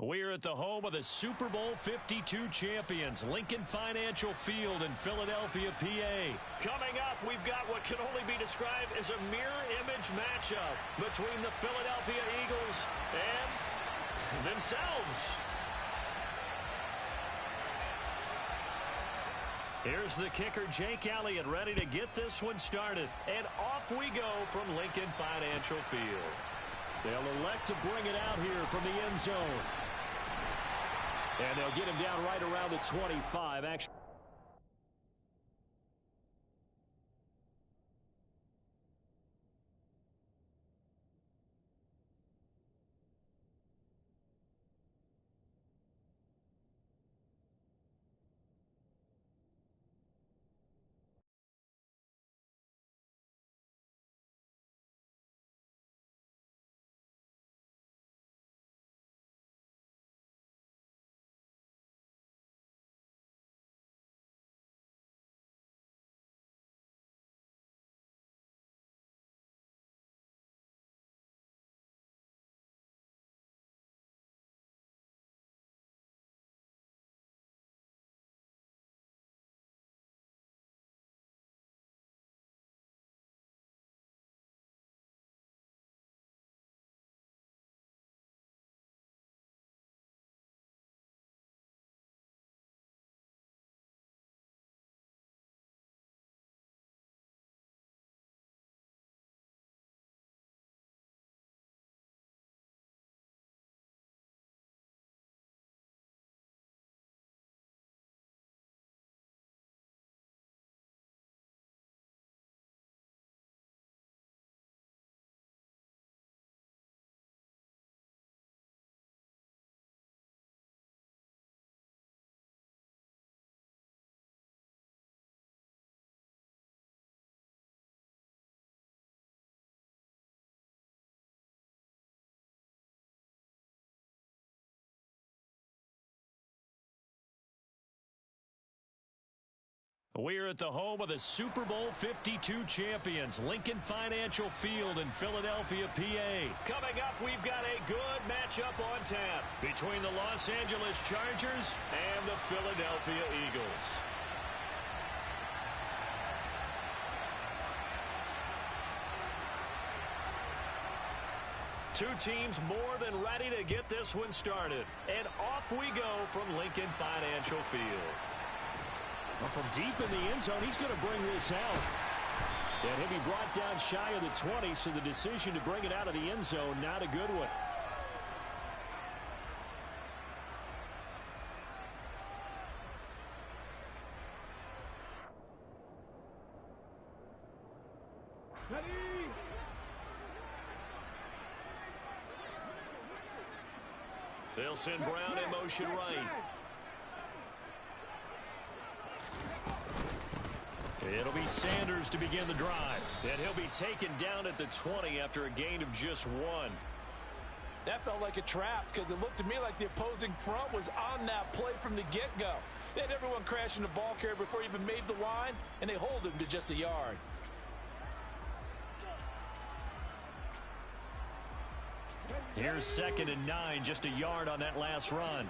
We're at the home of the Super Bowl 52 champions, Lincoln Financial Field in Philadelphia, PA. Coming up, we've got what can only be described as a mirror image matchup between the Philadelphia Eagles and themselves. Here's the kicker, Jake Elliott, ready to get this one started. And off we go from Lincoln Financial Field. They'll elect to bring it out here from the end zone. And they'll get him down right around the 25. Actually, we're at the home of the Super Bowl 52 champions, Lincoln Financial Field in Philadelphia, PA. Coming up, we've got a good matchup on tap between the Los Angeles Chargers and the Philadelphia Eagles. Two teams more than ready to get this one started. And off we go from Lincoln Financial Field. Well, from deep in the end zone, he's going to bring this out. And he'll be brought down shy of the 20, so the decision to bring it out of the end zone, not a good one. They'll send Brown in motion right. It'll be Sanders to begin the drive. And he'll be taken down at the 20 after a gain of just 1. That felt like a trap because it looked to me like the opposing front was on that play from the get-go. They had everyone crashing the ball carrier before he even made the line, and they hold him to just a yard. Here's 2nd and 9, just a yard on that last run.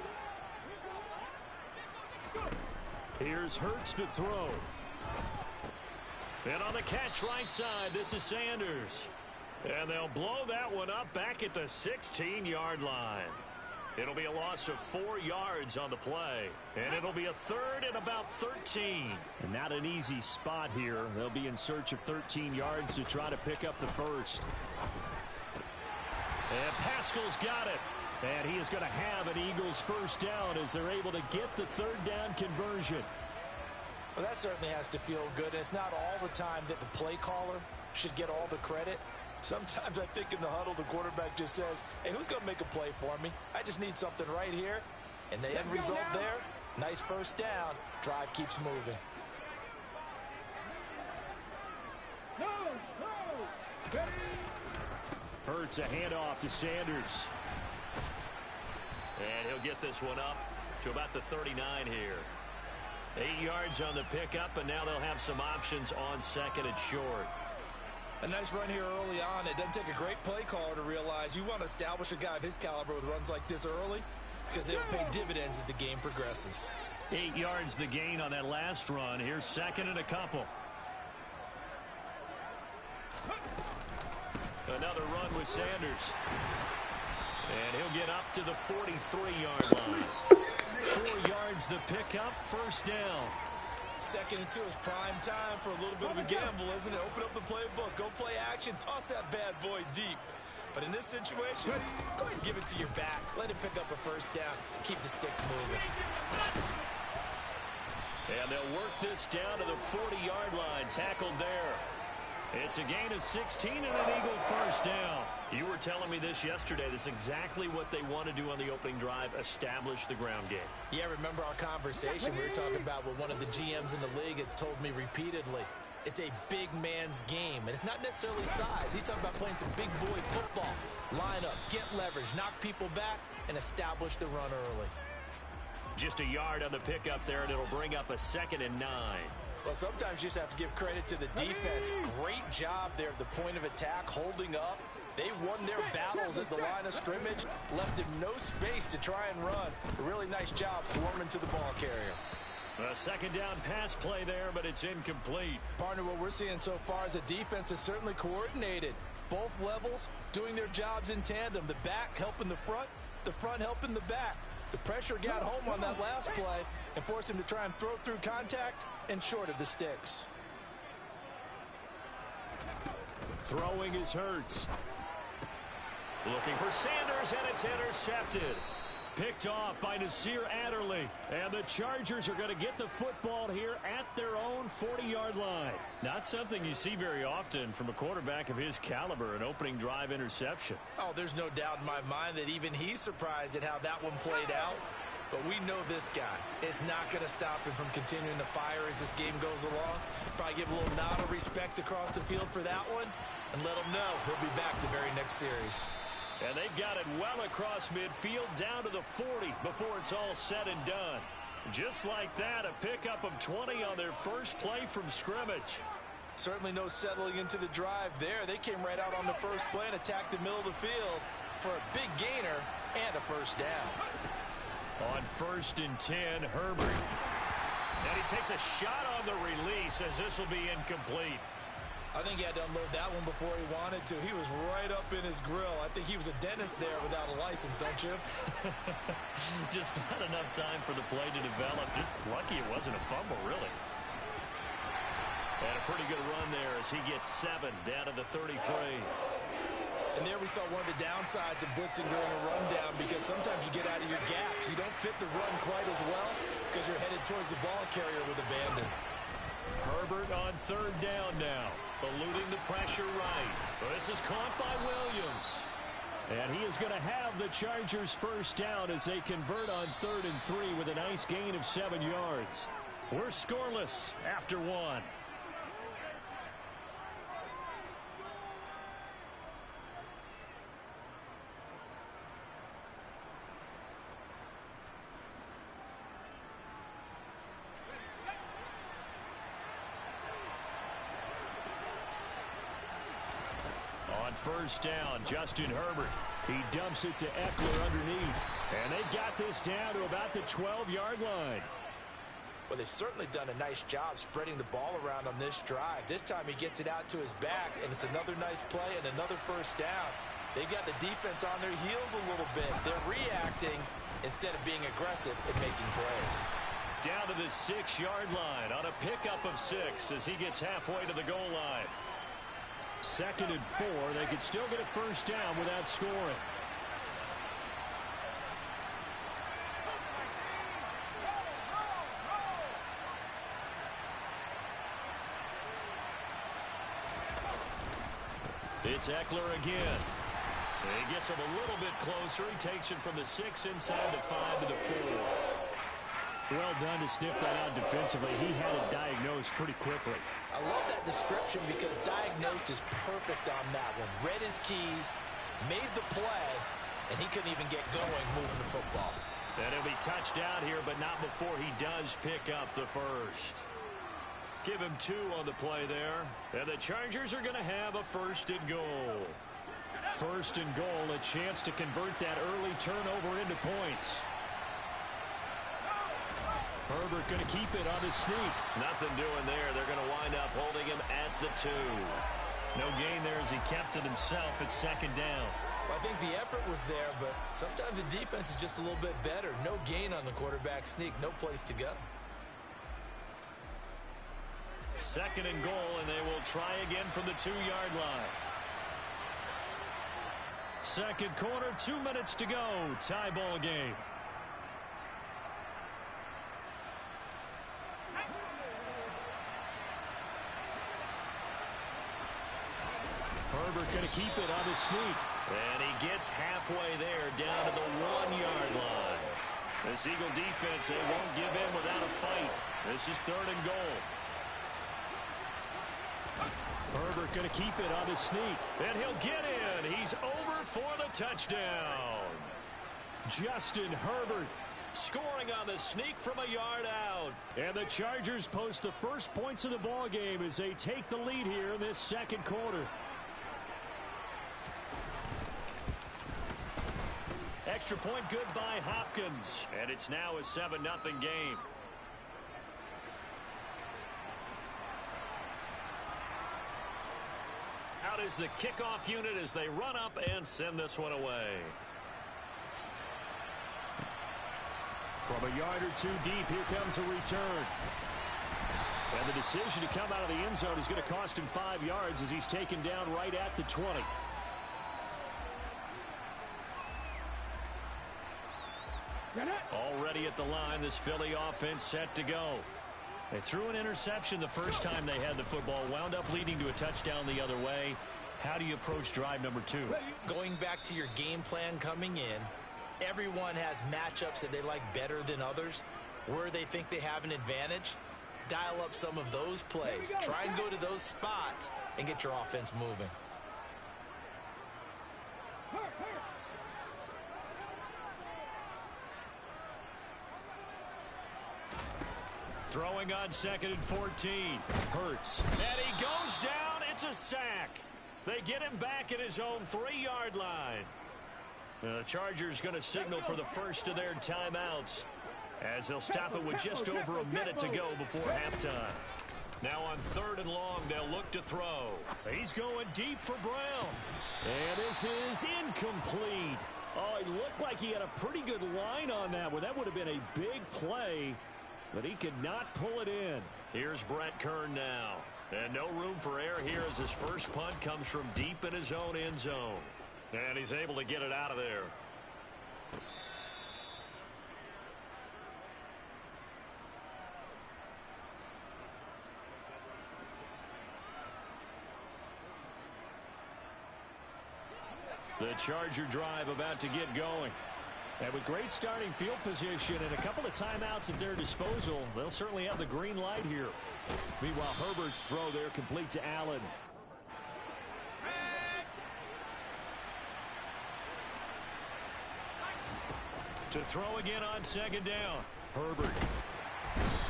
Here's Hurts to throw. And on the catch right side, this is Sanders. And they'll blow that one up back at the 16-yard line. It'll be a loss of 4 yards on the play. And it'll be a 3rd and about 13. And not an easy spot here. They'll be in search of 13 yards to try to pick up the first. And Pascal's got it. And he is going to have an Eagles first down as they're able to get the 3rd down conversion. Well, that certainly has to feel good. It's not all the time that the play caller should get all the credit. Sometimes I think in the huddle, the quarterback just says, hey, who's going to make a play for me? I just need something right here. And the end result there, nice first down. Drive keeps moving. Hurts a handoff to Sanders. And he'll get this one up to about the 39 here. 8 yards on the pickup, and now they'll have some options on 2nd and short. A nice run here early on. It doesn't take a great play caller to realize you want to establish a guy of his caliber with runs like this early. because they'll pay dividends as the game progresses. 8 yards the gain on that last run. Here's second and a couple. Another run with Sanders. And he'll get up to the 43-yard line. 4 yards the pickup, first down. Second and 2 is prime time for a little bit of a gamble, isn't it? Open up the playbook, go play action, toss that bad boy deep. But in this situation, go ahead and give it to your back. Let him pick up a first down. Keep the sticks moving. And they'll work this down to the 40-yard line. Tackled there. It's a gain of 16 and an Eagle first down. You were telling me this yesterday. This is exactly what they want to do on the opening drive, establish the ground game. Yeah, remember our conversation? We were talking about what one of the GMs in the league has told me repeatedly. It's a big man's game, and it's not necessarily size. He's talking about playing some big boy football. Line up, get leverage, knock people back, and establish the run early. Just a yard on the pickup there, and it'll bring up a 2nd and 9. Well, sometimes you just have to give credit to the defense. Great job there at the point of attack, holding up. They won their battles at the line of scrimmage, left him no space to try and run. A really nice job swarming to the ball carrier. A second down pass play there, but it's incomplete. Partner, what we're seeing so far is the defense is certainly coordinated. Both levels doing their jobs in tandem. The back helping the front helping the back. The pressure got home on that last play and forced him to try and throw through contact and short of the sticks. Throwing is Hurts. Looking for Sanders, and it's intercepted. Picked off by Nasir Adderley. And the Chargers are going to get the football here at their own 40-yard line. Not something you see very often from a quarterback of his caliber, an opening drive interception. Oh, there's no doubt in my mind that even he's surprised at how that one played out. But we know this guy is not going to stop him from continuing to fire as this game goes along. Probably give a little nod of respect across the field for that one and let him know he'll be back the very next series. And they've got it well across midfield down to the 40 before it's all said and done. Just like that, a pickup of 20 on their first play from scrimmage. Certainly no settling into the drive there. They came right out on the first play and attacked the middle of the field for a big gainer and a first down. On 1st and 10, Herbert. And he takes a shot on the release as this will be incomplete. I think he had to unload that one before he wanted to. He was right up in his grill. I think he was a dentist there without a license, don't you? Just not enough time for the play to develop. Just lucky it wasn't a fumble, really. And a pretty good run there as he gets 7 down to the 33. And there we saw one of the downsides of blitzing during a rundown, because sometimes you get out of your gaps. You don't fit the run quite as well because you're headed towards the ball carrier with abandon. Herbert on 3rd down now, eluding the pressure right. This is caught by Williams. And he is going to have the Chargers first down as they convert on 3rd and 3 with a nice gain of 7 yards. We're scoreless after 1. First down, Justin Herbert. He dumps it to Eckler underneath. And they've got this down to about the 12-yard line. Well, they've certainly done a nice job spreading the ball around on this drive. This time he gets it out to his back, and it's another nice play and another first down. They've got the defense on their heels a little bit. They're reacting instead of being aggressive and making plays. Down to the 6-yard line on a pickup of 6 as he gets halfway to the goal line. 2nd and 4. They could still get a first down without scoring. It's Eckler again. He gets him a little bit closer. He takes it from the 6 inside the 5 to the 4. Well done to sniff that out defensively. He had it diagnosed pretty quickly. I love that description because diagnosed is perfect on that one. Read his keys, made the play, and he couldn't even get going moving the football. And he'll be touched down here, but not before he does pick up the first. Give him 2 on the play there. And the Chargers are going to have a 1st and goal. 1st and goal, a chance to convert that early turnover into points. Herbert going to keep it on the sneak. Nothing doing there. They're going to wind up holding him at the 2. No gain there as he kept it himself at second down. Well, I think the effort was there, but sometimes the defense is just a little bit better. No gain on the quarterback sneak. No place to go. Second and goal, and they will try again from the 2-yard line. Second quarter, 2 minutes to go. Tie ball game. Herbert going to keep it on his sneak. And he gets halfway there, down to the 1-yard line. This Eagle defense, they won't give in without a fight. This is third and goal. Herbert going to keep it on his sneak. And he'll get in. He's over for the touchdown. Justin Herbert scoring on the sneak from a yard out. And the Chargers post the first points of the ball game as they take the lead here in this second quarter. Extra point good by Hopkins. And it's now a 7-0 game. Out is the kickoff unit as they run up and send this one away. From a yard or 2 deep, here comes a return. And the decision to come out of the end zone is going to cost him 5 yards as he's taken down right at the 20. Already at the line, this Philly offense set to go. They threw an interception the first time they had the football, wound up leading to a touchdown the other way. How do you approach drive number 2? Going back to your game plan coming in, everyone has matchups that they like better than others. Where they think they have an advantage, dial up some of those plays. Try and go to those spots and get your offense moving. Throwing on 2nd and 14. Hurts. And he goes down. It's a sack. They get him back at his own 3-yard line. The Chargers going to signal for the first of their timeouts as they'll stop it with just over a minute to go before halftime. Now on 3rd and long, they'll look to throw. He's going deep for Brown. And this is incomplete. Oh, it looked like he had a pretty good line on that one. That would have been a big play. But he could not pull it in. Here's Brett Kern now. And no room for error here as his first punt comes from deep in his own end zone. And he's able to get it out of there. The Charger drive about to get going. And with great starting field position and a couple of timeouts at their disposal, they'll certainly have the green light here. Meanwhile, Herbert's throw there complete to Allen. To throw again on 2nd down. Herbert.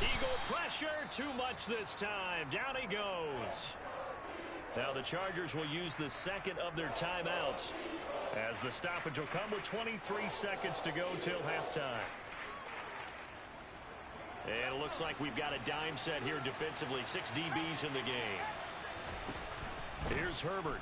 Eagle pressure, too much this time. Down he goes. Now the Chargers will use the second of their timeouts, as the stoppage will come with 23 seconds to go till halftime. And it looks like we've got a dime set here defensively. 6 DBs in the game. Here's Herbert.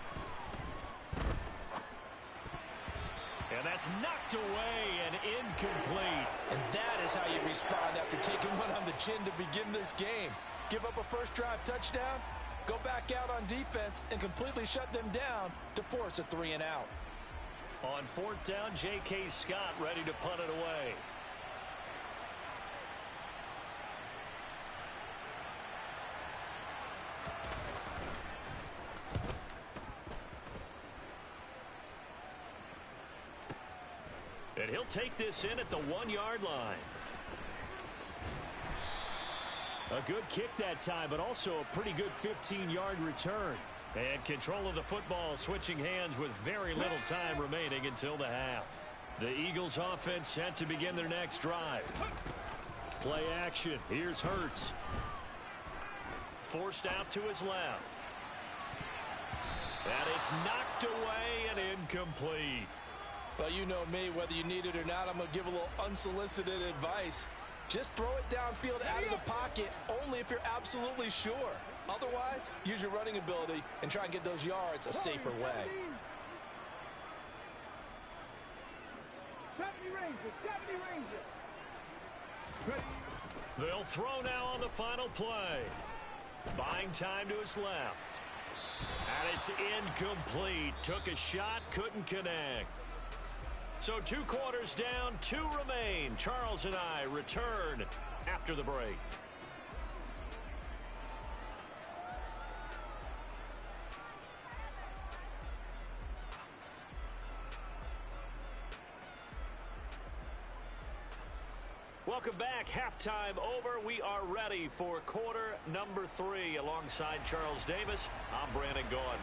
And that's knocked away and incomplete. And that is how you respond after taking one on the chin to begin this game. Give up a first drive touchdown, go back out on defense, and completely shut them down to force a 3-and-out. On 4th down, J.K. Scott ready to punt it away. And he'll take this in at the 1-yard line. A good kick that time, but also a pretty good 15-yard return. And control of the football switching hands with very little time remaining until the half. The Eagles offense set to begin their next drive. Play action. Here's Hurts. Forced out to his left. And it's knocked away and incomplete. Well, you know me, whether you need it or not, I'm going to give a little unsolicited advice. Just throw it downfield out of the pocket only if you're absolutely sure. Otherwise, use your running ability and try and get those yards a safer way. They'll throw now on the final play. Buying time to his left. And it's incomplete. Took a shot, couldn't connect. So 2 quarters down, 2 remain. Charles and I return after the break. Welcome back. Halftime over. We are ready for quarter number 3. Alongside Charles Davis, I'm Brandon Gordon.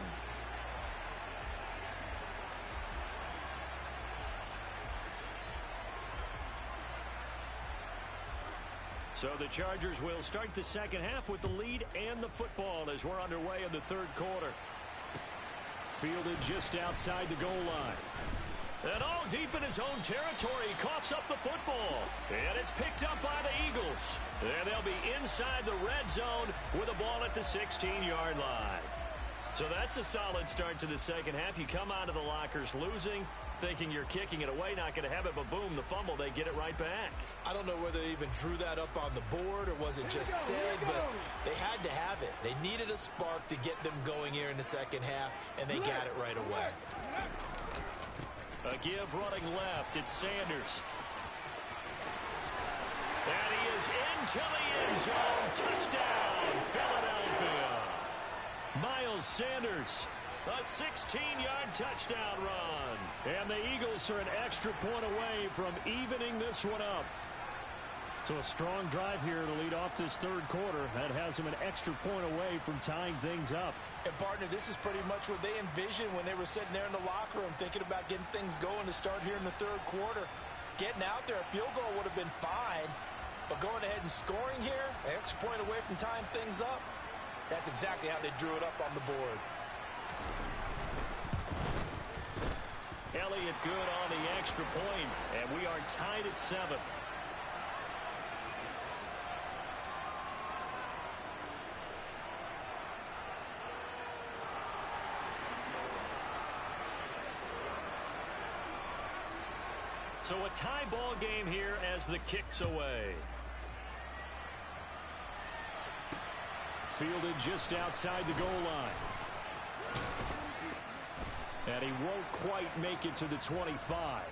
So the Chargers will start the second half with the lead and the football as we're underway in the third quarter. Fielded just outside the goal line. And all deep in his own territory, he coughs up the football. And it's picked up by the Eagles. And they'll be inside the red zone with a ball at the 16-yard line. So that's a solid start to the second half. You come out of the lockers losing, thinking you're kicking it away, not going to have it, but boom, the fumble, they get it right back. I don't know whether they even drew that up on the board or was it just said, but they had to have it. They needed a spark to get them going here in the second half, and they got it right away. A give running left. It's Sanders. And he is into the end zone. Touchdown, Philadelphia. Miles Sanders, a 16-yard touchdown run. And the Eagles are an extra point away from evening this one up. So a strong drive here to lead off this third quarter. That has them an extra point away from tying things up. And, partner, this is pretty much what they envisioned when they were sitting there in the locker room thinking about getting things going to start here in the third quarter. Getting out there, a field goal would have been fine. But going ahead and scoring here, an extra point away from tying things up, that's exactly how they drew it up on the board. Elliott good on the extra point, and we are tied at 7. So a tie ball game here as the kick's away. Fielded just outside the goal line. And he won't quite make it to the 25.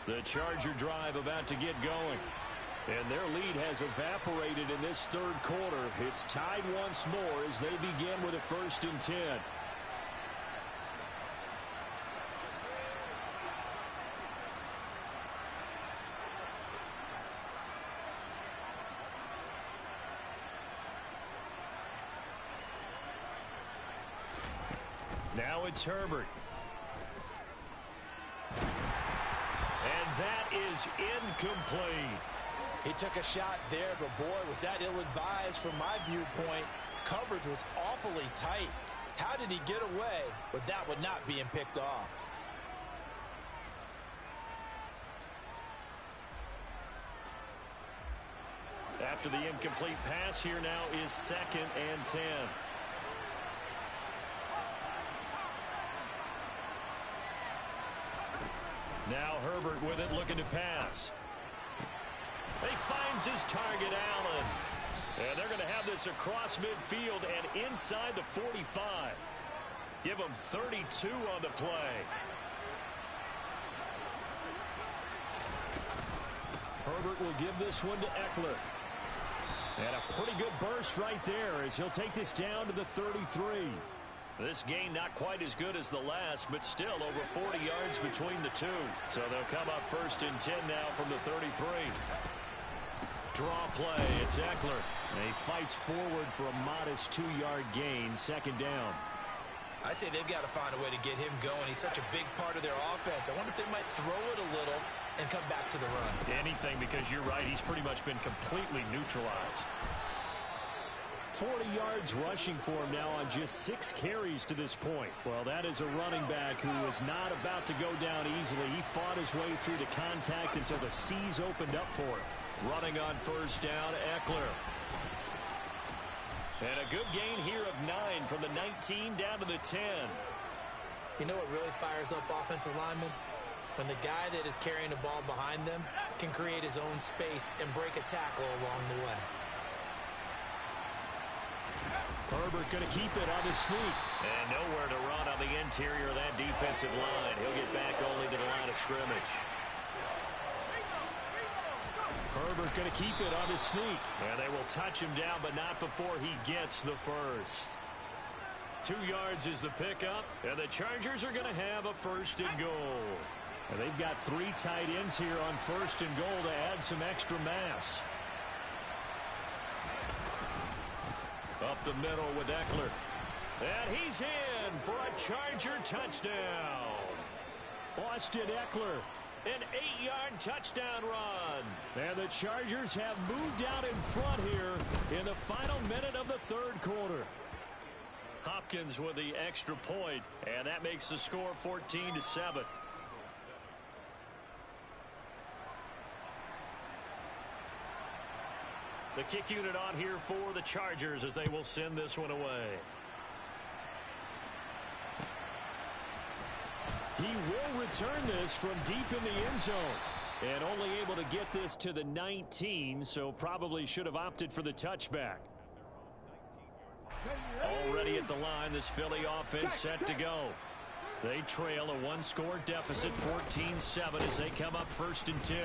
The Charger drive about to get going. And their lead has evaporated in this third quarter. It's tied once more as they begin with a 1st and 10. Now it's Herbert. And that is incomplete. He took a shot there, but boy, was that ill-advised from my viewpoint. Coverage was awfully tight. How did he get away with that one not being picked off? After the incomplete pass, here now is 2nd and 10. Now Herbert with it, looking to pass. He finds his target, Allen. And they're going to have this across midfield and inside the 45. Give him 32 on the play. Herbert will give this one to Eckler. And a pretty good burst right there as he'll take this down to the 33. This gain not quite as good as the last, but still over 40 yards between the two. So they'll come up 1st and 10 now from the 33. Draw play, it's Eckler. And he fights forward for a modest 2-yard gain, 2nd down. I'd say they've got to find a way to get him going. He's such a big part of their offense. I wonder if they might throw it a little and come back to the run. Anything, because you're right, he's pretty much been completely neutralized. 40 yards rushing for him now on just 6 carries to this point. Well, that is a running back who is not about to go down easily. He fought his way through the contact until the C's opened up for him. Running on first down, Eckler. And a good gain here of 9 from the 19 down to the 10. You know what really fires up offensive linemen? When the guy that is carrying the ball behind them can create his own space and break a tackle along the way. Herbert going to keep it on the sneak. And nowhere to run on the interior of that defensive line. He'll get back only to the line of scrimmage. Herbert going to keep it on his sneak. And they will touch him down, but not before he gets the first. 2 yards is the pickup, and the Chargers are going to have a first and goal. And they've got 3 tight ends here on first and goal to add some extra mass. Up the middle with Eckler. And he's in for a Charger touchdown. Austin Eckler, an 8-yard touchdown run. And the Chargers have moved out in front here in the final minute of the third quarter. Hopkins with the extra point, and that makes the score 14-7. The kick unit on here for the Chargers as they will send this one away. He will return this from deep in the end zone. And only able to get this to the 19, so probably should have opted for the touchback. Already at the line, this Philly offense set to go. They trail a 1-score deficit, 14-7 as they come up first and 10.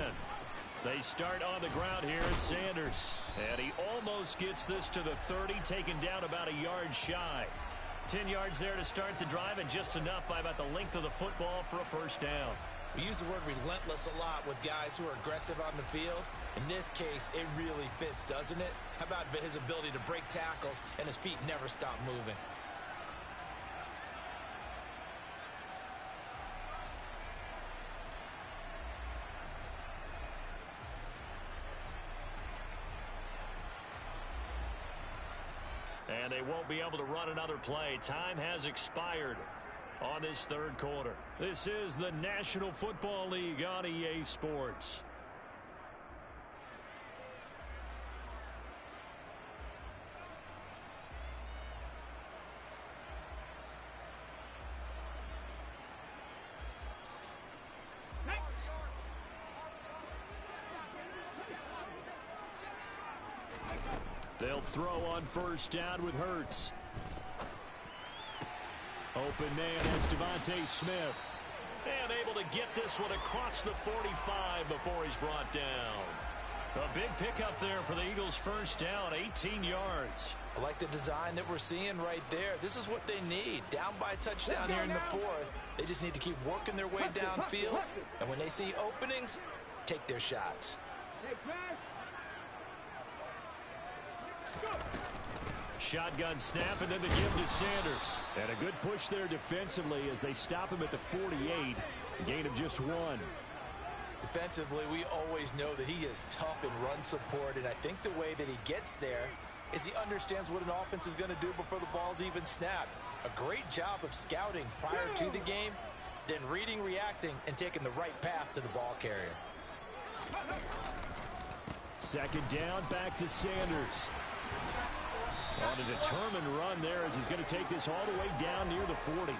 They start on the ground here at Sanders. And he almost gets this to the 30, taken down about a yard shy. 10 yards there to start the drive, and just enough by about the length of the football for a first down. We use the word relentless a lot with guys who are aggressive on the field. In this case, it really fits, doesn't it? How about his ability to break tackles and his feet never stop moving? And they won't be able to run another play. Time has expired on this third quarter. This is the National Football League on EA Sports. They'll throw on first down with Hurts. Open man, that's Devontae Smith. And able to get this one across the 45 before he's brought down. A big pickup there for the Eagles' first down, 18 yards. I like the design that we're seeing right there. This is what they need. Down by a touchdown here in the fourth. They just need to keep working their way downfield. And when they see openings, take their shots. Shotgun snap, and then the give to Sanders. And a good push there defensively as they stop him at the 48. A gain of just 1. Defensively, we always know that he is tough in run support, and I think the way that he gets there is he understands what an offense is going to do before the ball's even snapped. A great job of scouting prior to the game, then reading, reacting, and taking the right path to the ball carrier. Second down, back to Sanders. On a determined run there as he's going to take this all the way down near the 40.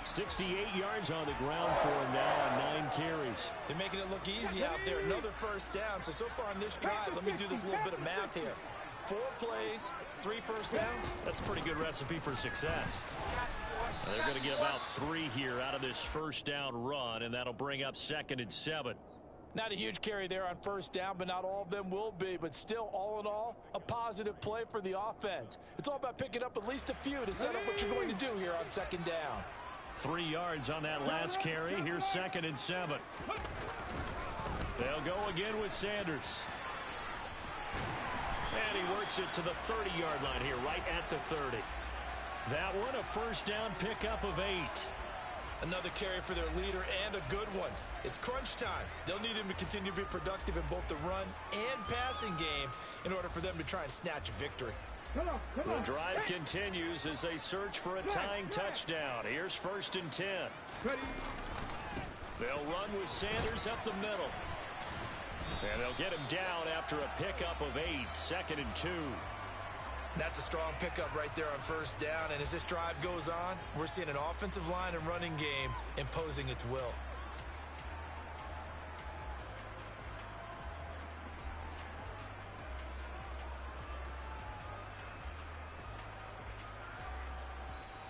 68 yards on the ground for him now on 9 carries. They're making it look easy out there. Another first down. So far on this drive, let me do this little bit of math here. 4 plays, 3 first downs. That's a pretty good recipe for success. Now they're going to get about 3 here out of this first down run, and that'll bring up 2nd and 7. Not a huge carry there on first down, but not all of them will be. But still, all in all, a positive play for the offense. It's all about picking up at least a few to set up what you're going to do here on second down. 3 yards on that last carry. Here's 2nd and 7. They'll go again with Sanders. And he works it to the 30-yard line here, right at the 30. That one, a first down pickup of 8. Another carry for their leader, and a good one. It's crunch time. They'll need him to continue to be productive in both the run and passing game in order for them to try and snatch a victory. The drive continues as they search for a tying touchdown. Here's 1st and 10. They'll run with Sanders up the middle. And they'll get him down after a pickup of 8, 2nd and 2. That's a strong pickup right there on 1st down. And as this drive goes on, we're seeing an offensive line and running game imposing its will.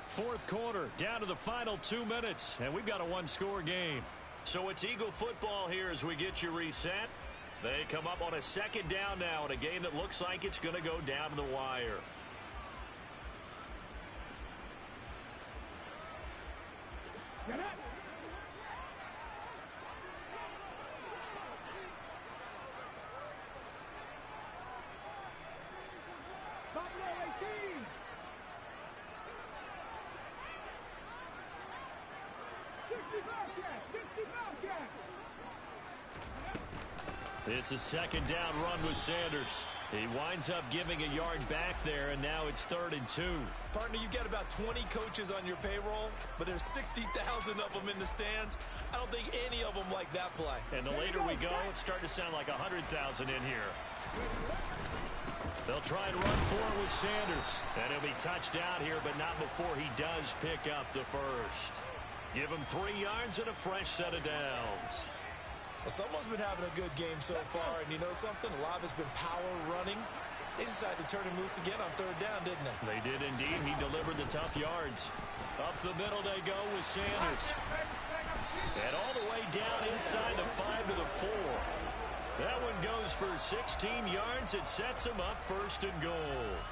Fourth quarter, down to the final 2 minutes, and we've got a one-score game. So it's Eagle football here as we get you reset. They come up on a 2nd down now in a game that looks like it's going to go down to the wire. It's a 2nd down run with Sanders. He winds up giving a yard back there, and now it's 3rd and 2. Partner, you've got about 20 coaches on your payroll, but there's 60,000 of them in the stands. I don't think any of them like that play. And the later we go, it's starting to sound like 100,000 in here. They'll try and run for it with Sanders. And he'll be touched down here, but not before he does pick up the first. Give him 3 yards and a fresh set of downs. Well, someone's been having a good game so far, and you know something? A lot of it's been power running. They decided to turn him loose again on 3rd down, didn't they? They did indeed. He delivered the tough yards. Up the middle they go with Sanders. And all the way down inside the 5 to the 4. That one goes for 16 yards. It sets him up 1st and goal.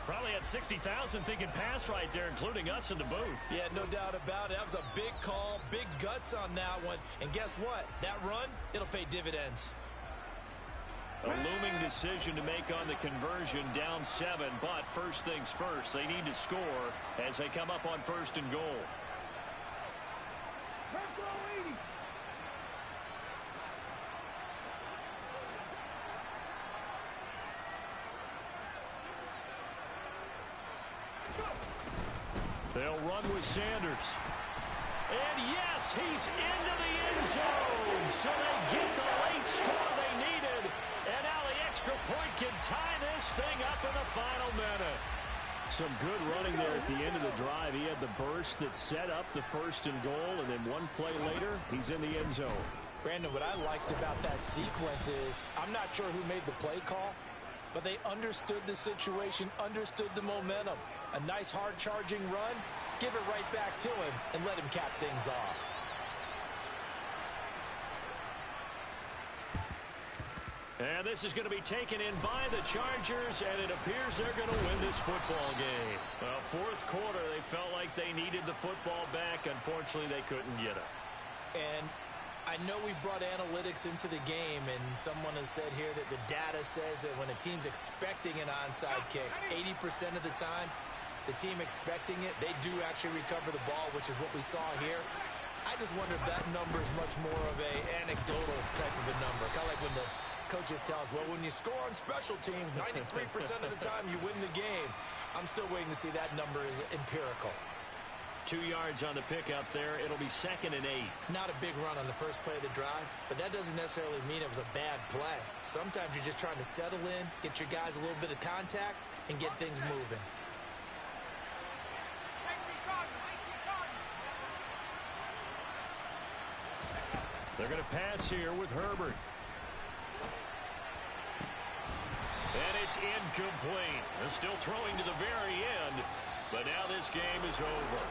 Probably had 60,000 thinking pass right there, including us in the booth. Yeah, no doubt about it. That was a big call, big guts on that one. And guess what? That run, it'll pay dividends. A looming decision to make on the conversion, down 7. But first things first, they need to score as they come up on 1st and goal. They'll run with Sanders. And yes, he's into the end zone. So they get the late score they needed. And now the extra point can tie this thing up in the final minute. Some good running there at the end of the drive. He had the burst that set up the 1st and goal. And then one play later, he's in the end zone. Brandon, what I liked about that sequence is I'm not sure who made the play call, but they understood the situation, understood the momentum. A nice hard-charging run, give it right back to him, and let him cap things off. And this is going to be taken in by the Chargers, and it appears they're going to win this football game. Well, 4th quarter, they felt like they needed the football back. Unfortunately, they couldn't get it. And I know we brought analytics into the game, and someone has said here that the data says that when a team's expecting an onside kick, 80% of the time, the team expecting it, they do actually recover the ball, which is what we saw here. I just wonder if that number is much more of a anecdotal type of a number. Kind of like when the coaches tell us, well, when you score on special teams, 93% of the time you win the game. I'm still waiting to see that number is empirical. 2 yards on the pickup there. It'll be 2nd and 8. Not a big run on the first play of the drive, but that doesn't necessarily mean it was a bad play. Sometimes you're just trying to settle in, get your guys a little bit of contact, and get things moving. They're going to pass here with Herbert. And it's incomplete. They're still throwing to the very end, but now this game is over.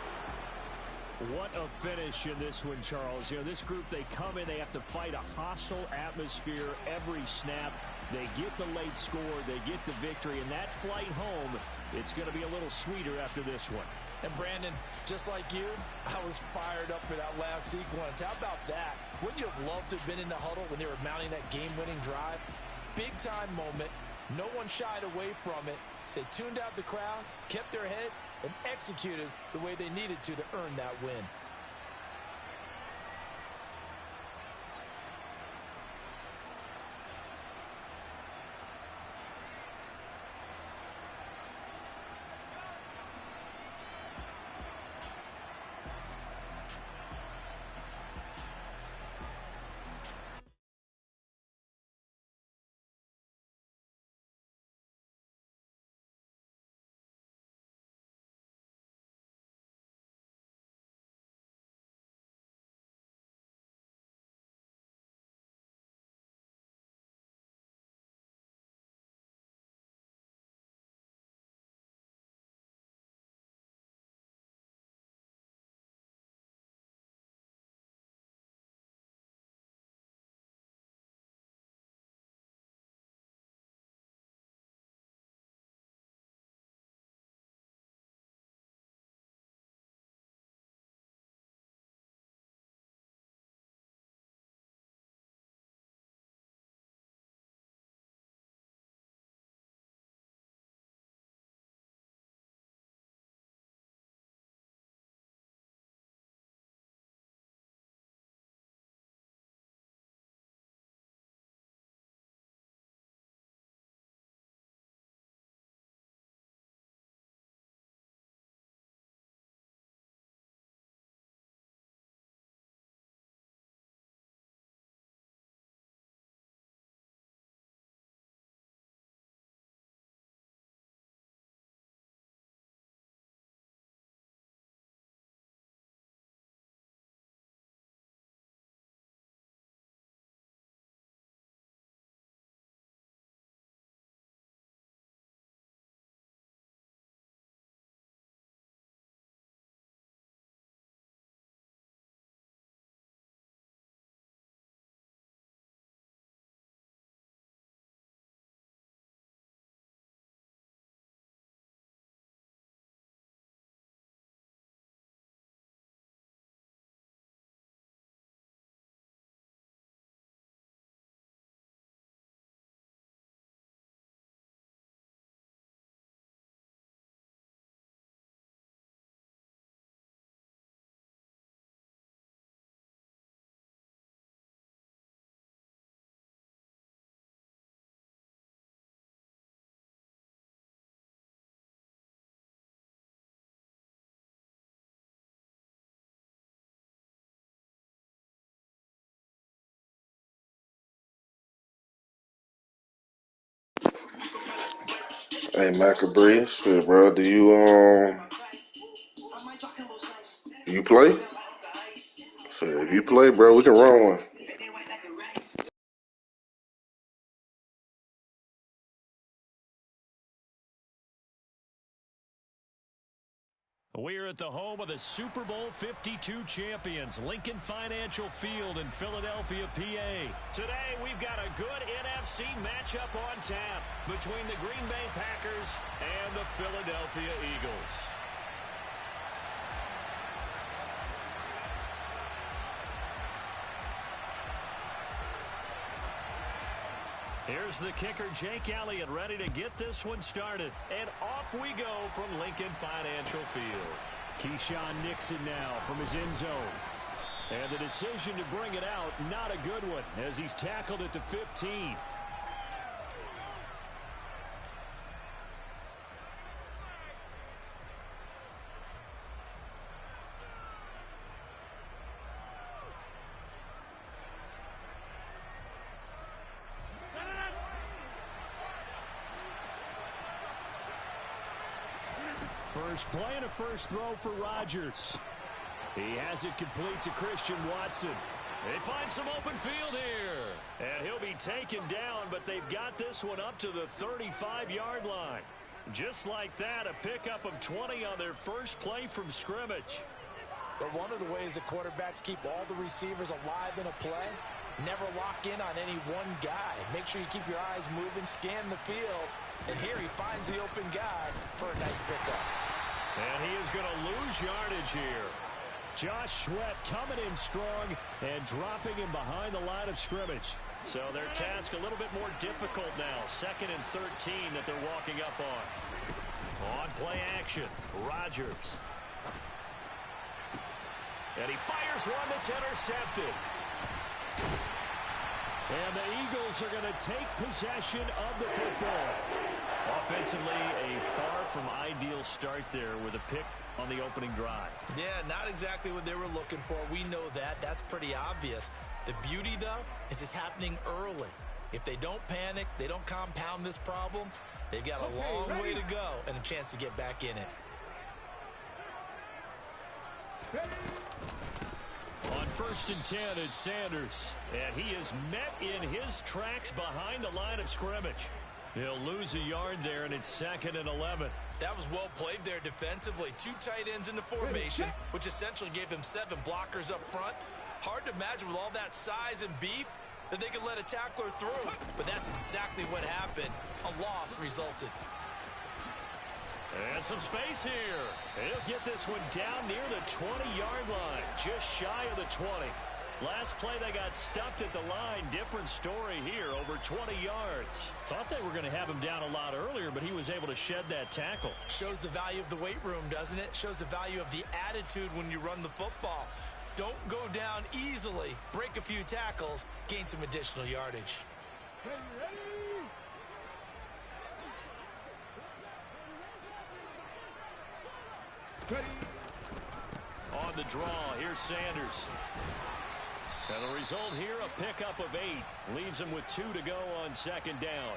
What a finish in this one, Charles. You know, this group, they come in, they have to fight a hostile atmosphere every snap. They get the late score, they get the victory, and that flight home, it's going to be a little sweeter after this one. And Brandon, just like you, I was fired up for that last sequence. How about that? Wouldn't you have loved to have been in the huddle when they were mounting that game-winning drive? Big-time moment. No one shied away from it. They tuned out the crowd, kept their heads, and executed the way they needed to earn that win. Hey, Macabre, shit, bro. Do you play? So if you play, bro, we can run one. We're at the home of the Super Bowl 52 champions, Lincoln Financial Field in Philadelphia, PA. Today, we've got a good NFC matchup on tap between the Green Bay Packers and the Philadelphia Eagles. Here's the kicker, Jake Elliott, ready to get this one started. And off we go from Lincoln Financial Field. Keyshawn Nixon now from his end zone. And the decision to bring it out, not a good one, as he's tackled at the 15. First play and a first throw for Rodgers. He has it complete to Christian Watson. They find some open field here. And he'll be taken down, but they've got this one up to the 35-yard line. Just like that, a pickup of 20 on their first play from scrimmage. But one of the ways that quarterbacks keep all the receivers alive in a play, never lock in on any one guy. Make sure you keep your eyes moving, scan the field. And here he finds the open guy for a nice pickup. And he is going to lose yardage here. Josh Sweat coming in strong and dropping him behind the line of scrimmage. So their task a little bit more difficult now. 2nd and 13 that they're walking up on. On play action, Rodgers. And he fires one that's intercepted. And the Eagles are going to take possession of the football. Offensively, a far from ideal start there with a pick on the opening drive. Yeah, not exactly what they were looking for. We know that. That's pretty obvious. The beauty, though, is it's happening early. If they don't panic, they don't compound this problem, they've got a long way to go and a chance to get back in it. On 1st and 10, it's Sanders. And he is met in his tracks behind the line of scrimmage. He'll lose a yard there, and it's 2nd and 11. That was well played there defensively. 2 tight ends in the formation, which essentially gave them 7 blockers up front. Hard to imagine with all that size and beef that they could let a tackler through. But that's exactly what happened. A loss resulted. And some space here. He'll get this one down near the 20-yard line, just shy of the 20. Last play, they got stuffed at the line. Different story here, over 20 yards. Thought they were going to have him down a lot earlier, but he was able to shed that tackle. Shows the value of the weight room, doesn't it? Shows the value of the attitude when you run the football. Don't go down easily. Break a few tackles. Gain some additional yardage. On the draw, here's Sanders. And the result here, a pickup of 8. Leaves him with 2 to go on 2nd down.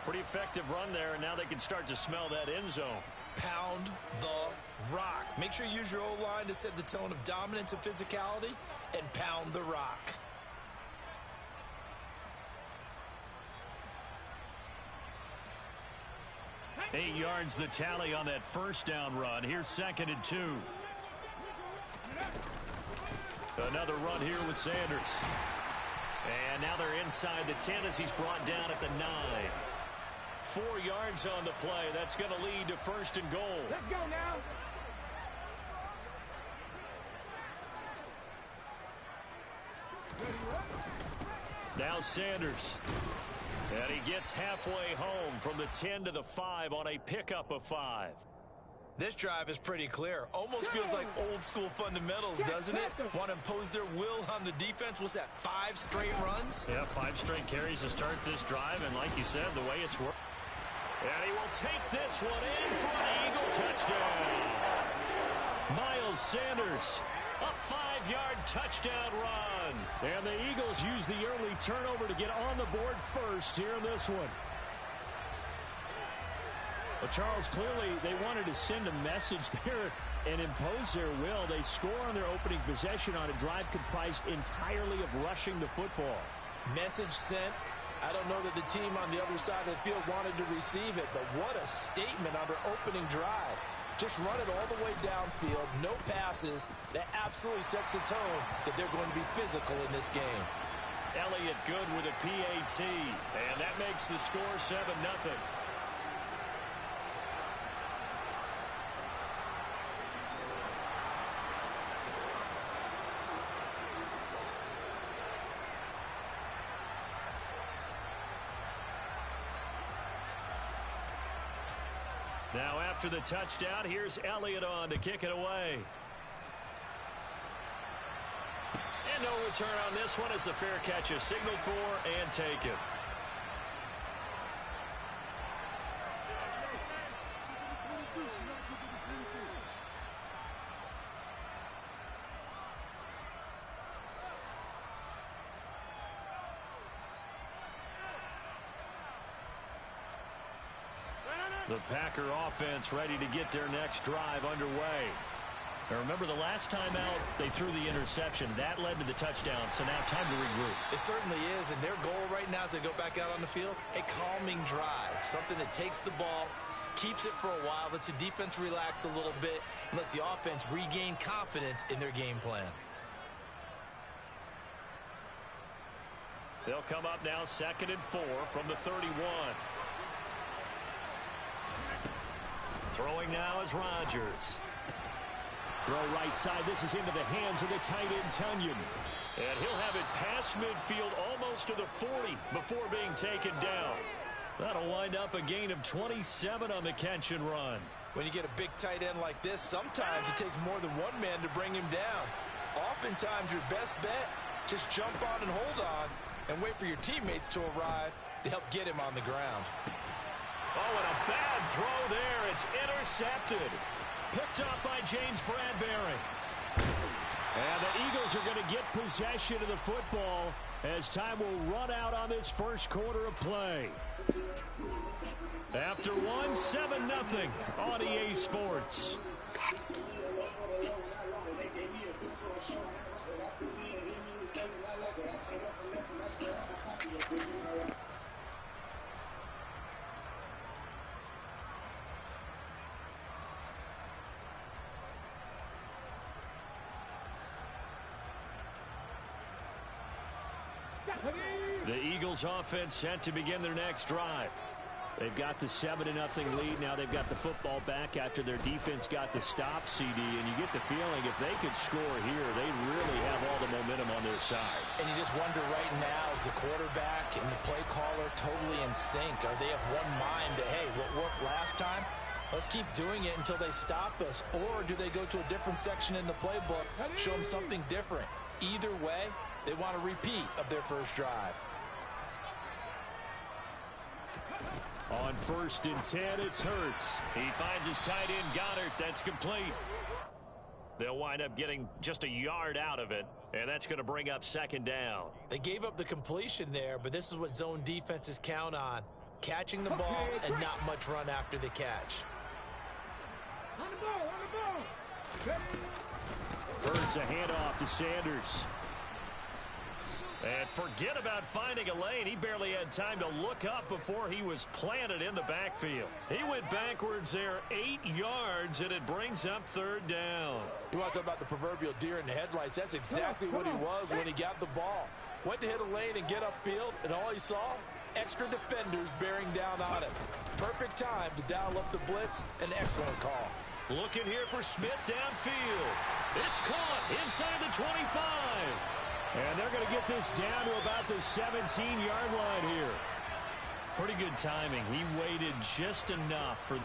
Pretty effective run there, and now they can start to smell that end zone. Pound the rock. Make sure you use your O-line to set the tone of dominance and physicality, and pound the rock. Eight yards the tally on that first down run. Here's 2nd and 2. Another run here with Sanders. And now they're inside the 10 as he's brought down at the 9. 4 yards on the play. That's going to lead to 1st and goal. Let's go now. Now Sanders. And he gets halfway home from the 10 to the 5 on a pickup of 5. This drive is pretty clear. Almost feels like old school fundamentals, doesn't it? Want to impose their will on the defense. What's that, 5 straight runs? Yeah, 5 straight carries to start this drive. And like you said, the way it's worked. And he will take this one in for an Eagle touchdown. Miles Sanders, a 5-yard touchdown run. And the Eagles use the early turnover to get on the board first here in this one. Well, Charles, clearly they wanted to send a message there and impose their will. They score on their opening possession on a drive comprised entirely of rushing the football. Message sent. I don't know that the team on the other side of the field wanted to receive it, but what a statement on their opening drive. Just run it all the way downfield, no passes. That absolutely sets the tone that they're going to be physical in this game. Elliott good with a PAT, and that makes the score 7-0. Now after the touchdown, here's Elliott on to kick it away. And no return on this one as the fair catch is signaled for and taken. The Packer offense ready to get their next drive underway. Now remember, the last time out, they threw the interception. That led to the touchdown, so now time to regroup. It certainly is, and their goal right now as they go back out on the field, a calming drive, something that takes the ball, keeps it for a while, lets the defense relax a little bit, and lets the offense regain confidence in their game plan. They'll come up now 2nd and 4 from the 31. Throwing now is Rodgers. Throw right side. This is into the hands of the tight end, Tunyon. And he'll have it past midfield almost to the 40 before being taken down. That'll wind up a gain of 27 on the catch and run. When you get a big tight end like this, sometimes it takes more than one man to bring him down. Oftentimes your best bet, just jump on and hold on and wait for your teammates to arrive to help get him on the ground. Oh, and a bad throw there. It's intercepted. Picked up by James Bradbury. And the Eagles are going to get possession of the football as time will run out on this first quarter of play. After 1, 7-0 on EA Sports. The Eagles offense set to begin their next drive. They've got the 7-0 lead. Now they've got the football back after their defense got the stop, CD. And you get the feeling if they could score here, they really have all the momentum on their side. And you just wonder right now, is the quarterback and the play caller totally in sync? Are they of one mind that, hey, what worked last time? Let's keep doing it until they stop us. Or do they go to a different section in the playbook, show them something different? Either way, they want a repeat of their first drive. On 1st and 10, it's Hurts. He finds his tight end, Goddard. That's complete. They'll wind up getting just a yard out of it, and that's going to bring up 2nd down. They gave up the completion there, but this is what zone defenses count on. Catching the ball and not much run after the catch. On the ball. Hurts a handoff to Sanders. And forget about finding a lane. He barely had time to look up before he was planted in the backfield. He went backwards there 8 yards, and it brings up 3rd down. You want to talk about the proverbial deer in the headlights? That's exactly what he was when he got the ball. Went to hit a lane and get upfield, and all he saw, extra defenders bearing down on him. Perfect time to dial up the blitz. An excellent call. Looking here for Smith downfield. It's caught inside the 25. And they're going to get this down to about the 17-yard line here. Pretty good timing. He waited just enough for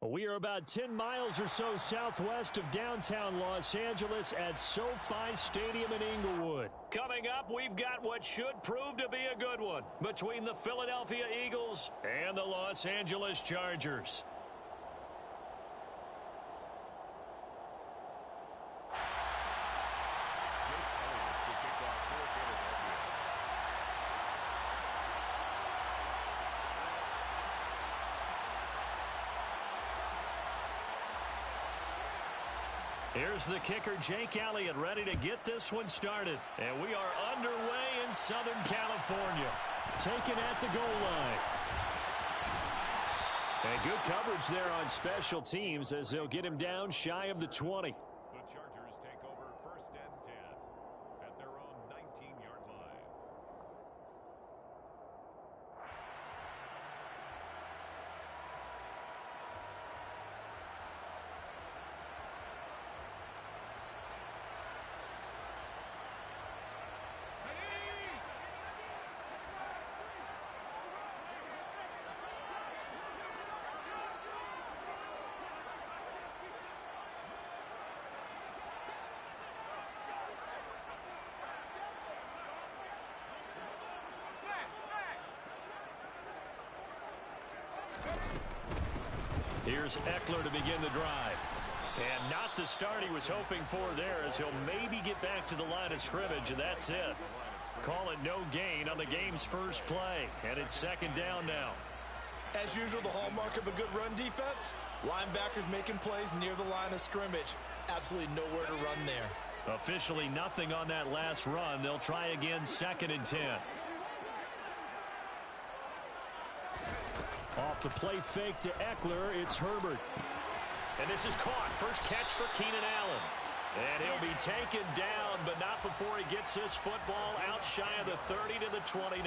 We are about 10 miles or so southwest of downtown Los Angeles at SoFi Stadium in Inglewood. Coming up, we've got what should prove to be a good one between the Philadelphia Eagles and the Los Angeles Chargers. Here's the kicker, Jake Elliott, ready to get this one started. And we are underway in Southern California. Taken at the goal line. And good coverage there on special teams as they'll get him down shy of the 20. The Chargers take over 1st and 10 at their own 19-yard line. Here's Eckler to begin the drive. And not the start he was hoping for there, as he'll maybe get back to the line of scrimmage, and that's it. Call it no gain on the game's first play. And it's 2nd down now. As usual, the hallmark of a good run defense, linebackers making plays near the line of scrimmage. Absolutely nowhere to run there. Officially nothing on that last run. They'll try again 2nd and 10. Off the play fake to Eckler, it's Herbert. And this is caught. First catch for Keenan Allen. And he'll be taken down, but not before he gets this football out shy of the 30 to the 29.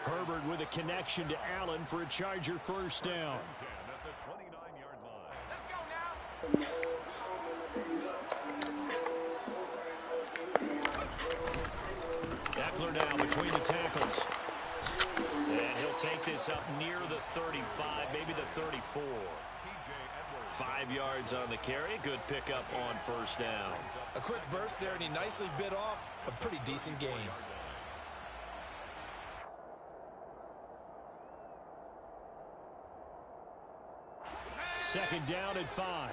Herbert with a connection to Allen for a Charger first down. At the 29-yard line. Let's go now. Eckler now between the tackles. And he'll take this up near the 35, maybe the 34. 5 yards on the carry. Good pickup on first down. A quick burst there, and he nicely bit off a pretty decent gain. Second down at 5.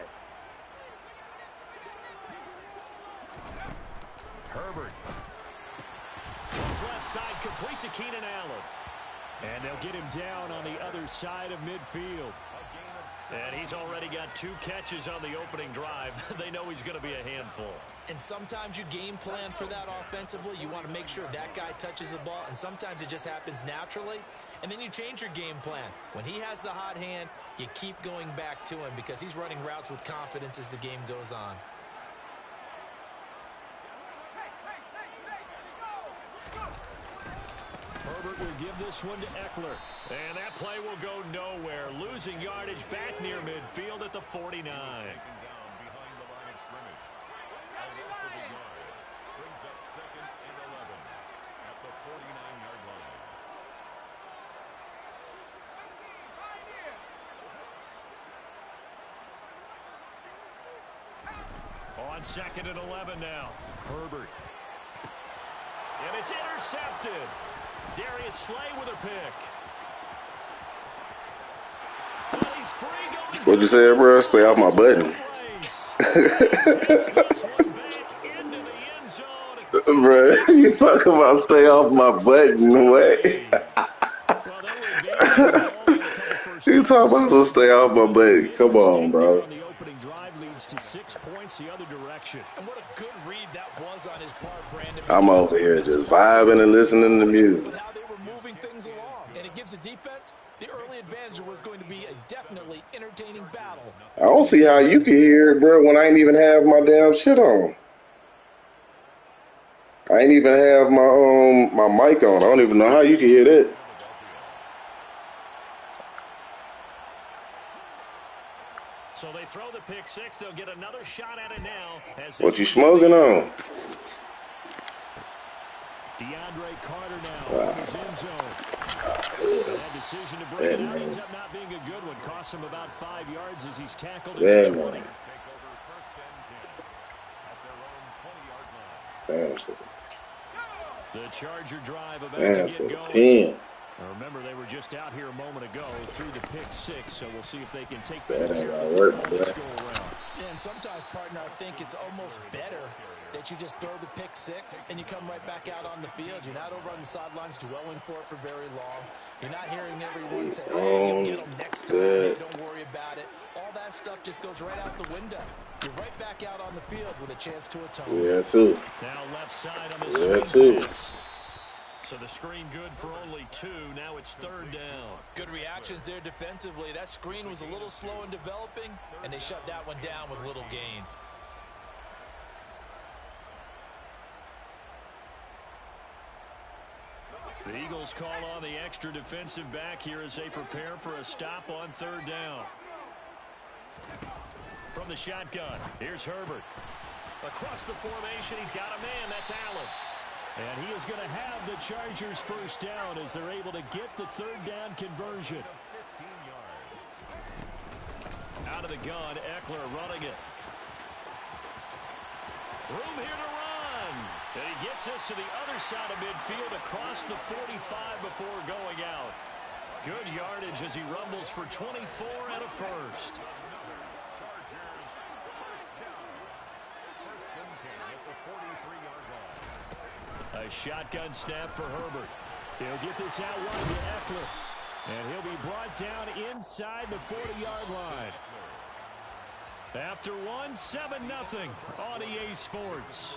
Herbert. Goes left side, complete to Keenan Allen. And they'll get him down on the other side of midfield. And he's already got 2 catches on the opening drive. They know he's going to be a handful. And sometimes you game plan for that offensively. You want to make sure that guy touches the ball, and sometimes it just happens naturally. And then you change your game plan. When he has the hot hand, you keep going back to him because he's running routes with confidence as the game goes on. Herbert will give this one to Eckler. And that play will go nowhere. Losing yardage back near midfield at the 49. Taken down behind the line of scrimmage. A loss of a yard. Brings up 2nd and 11 at the 49-yard line. On 2nd and 11 now. Herbert. And it's intercepted. Darius Slay with a pick. But he's free going. What'd you say, bro? Stay off my button. Bro, you talking about stay off my button? What? You talking about to stay off my button? Come on, bro. The opening drive leads to 6 points the other direction. And what a good read that was on his part, Brandon. I'm over here just vibing and listening to music. How they were moving things along. And it gives the defense the early advantage. Was going to be a definitely entertaining battle. I don't see how you can hear it, bro, when I ain't even have my damn shit on. I ain't even have my mic on. I don't even know how you can hear that. So they throw the pick six. They'll get another shot at it now. As What you smoking on? DeAndre Carter now Wow. from his end zone. And that decision to bring it out ends up not being a good one. Costs him about 5 yards as he's tackled at the 20. The Charger drive about to get going. Remember, they were just out here a moment ago through the pick six, so we'll see if they can take better care of the football this go around. Yeah, and sometimes, partner, I think it's almost better that you just throw the pick six and you come right back out on the field. You're not over on the sidelines dwelling for it for very long. You're not hearing everyone say, hey, you'll get them next time. Hey, don't worry about it. All that stuff just goes right out the window. You're right back out on the field with a chance to atone. Yeah, too. Now left side on the screen pass. So the screen good for only 2. Now it's 3rd down. Good reactions there defensively. That screen was a little slow in developing, and they shut that one down with little gain. The Eagles call on the extra defensive back here as they prepare for a stop on 3rd down. From the shotgun, here's Herbert. Across the formation, he's got a man. That's Allen. And he is going to have the Chargers first down as they're able to get the 3rd down conversion. Out of the gun, Eckler running it. Room here to run. And he gets us to the other side of midfield across the 45 before going out. Good yardage as he rumbles for 24 and a first. A shotgun snap for Herbert. He'll get this out wide to Eckler. And he'll be brought down inside the 40-yard line. After 1, 7-0 on EA Sports.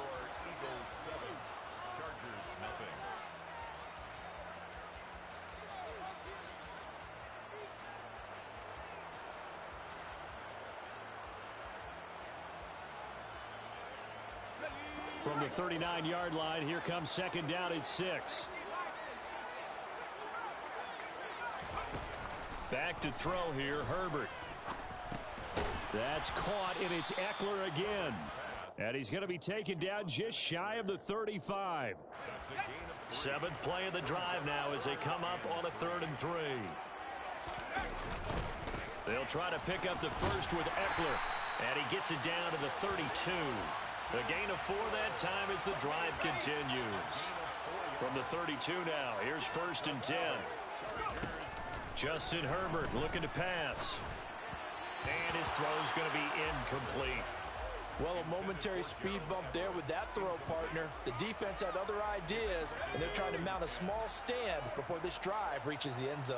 From the 39-yard line, here comes 2nd down at 6. Back to throw here, Herbert. That's caught, and it's Eckler again. And he's going to be taken down just shy of the 35. 7th play of the drive now as they come up on a 3rd and 3. They'll try to pick up the first with Eckler, and he gets it down to the 32. The gain of 4 that time as the drive continues. From the 32 now, here's 1st and 10. Justin Herbert looking to pass. And his throw's going to be incomplete. Well, a momentary speed bump there with that throw, partner. The defense had other ideas, and they're trying to mount a small stand before this drive reaches the end zone.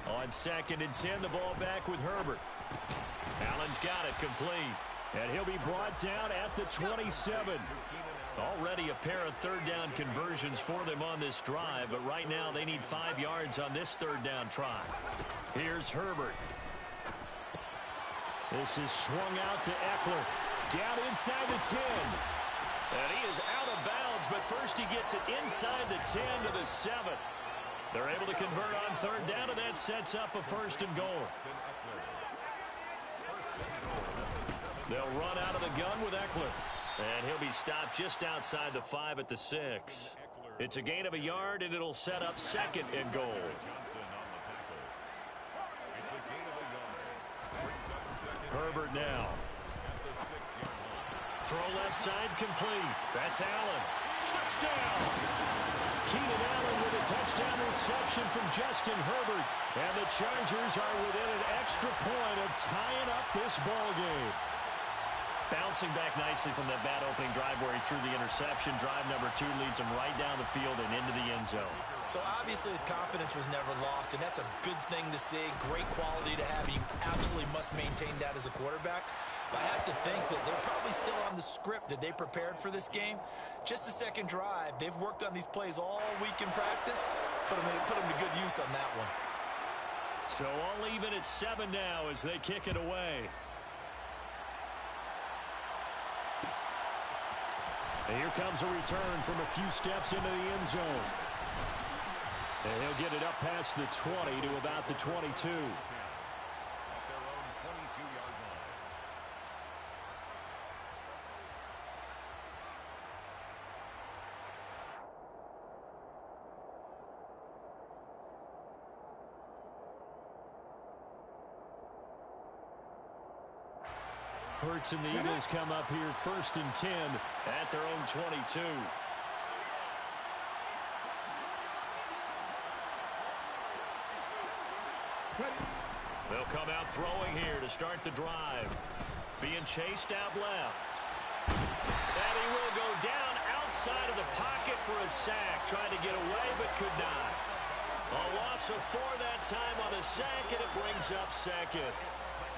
On 2nd and 10, the ball back with Herbert. Allen's got it complete. And he'll be brought down at the 27. Already a pair of 3rd down conversions for them on this drive, but right now they need 5 yards on this 3rd down try. Here's Herbert. This is swung out to Eckler. Down inside the 10. And he is out of bounds, but first he gets it inside the 10 to the 7. They're able to convert on 3rd down, and that sets up a 1st and goal. They'll run out of the gun with Eckler. And he'll be stopped just outside the 5 at the 6. It's a gain of a yard, and it'll set up 2nd and goal. Herbert now. Throw left side complete. That's Allen. Touchdown! Keenan Allen with a touchdown reception from Justin Herbert. And the Chargers are within an extra point of tying up this ball game. Bouncing back nicely from that bad opening drive where he threw the interception. Drive number 2 leads him right down the field and into the end zone. So obviously his confidence was never lost, and that's a good thing to see. Great quality to have. You absolutely must maintain that as a quarterback. But I have to think that they're probably still on the script that they prepared for this game. Just the 2nd drive. They've worked on these plays all week in practice. Put them to good use on that one. So all even at 7 now as they kick it away. And here comes a return from a few steps into the end zone. And he'll get it up past the 20 to about the 22. At their own 22-yard line. Hurts and the Eagles come up here 1st and 10 at their own 22. They'll come out throwing here to start the drive. Being chased out left. And he will go down outside of the pocket for a sack. Trying to get away but could not. A loss of 4 that time on the sack, and it brings up second.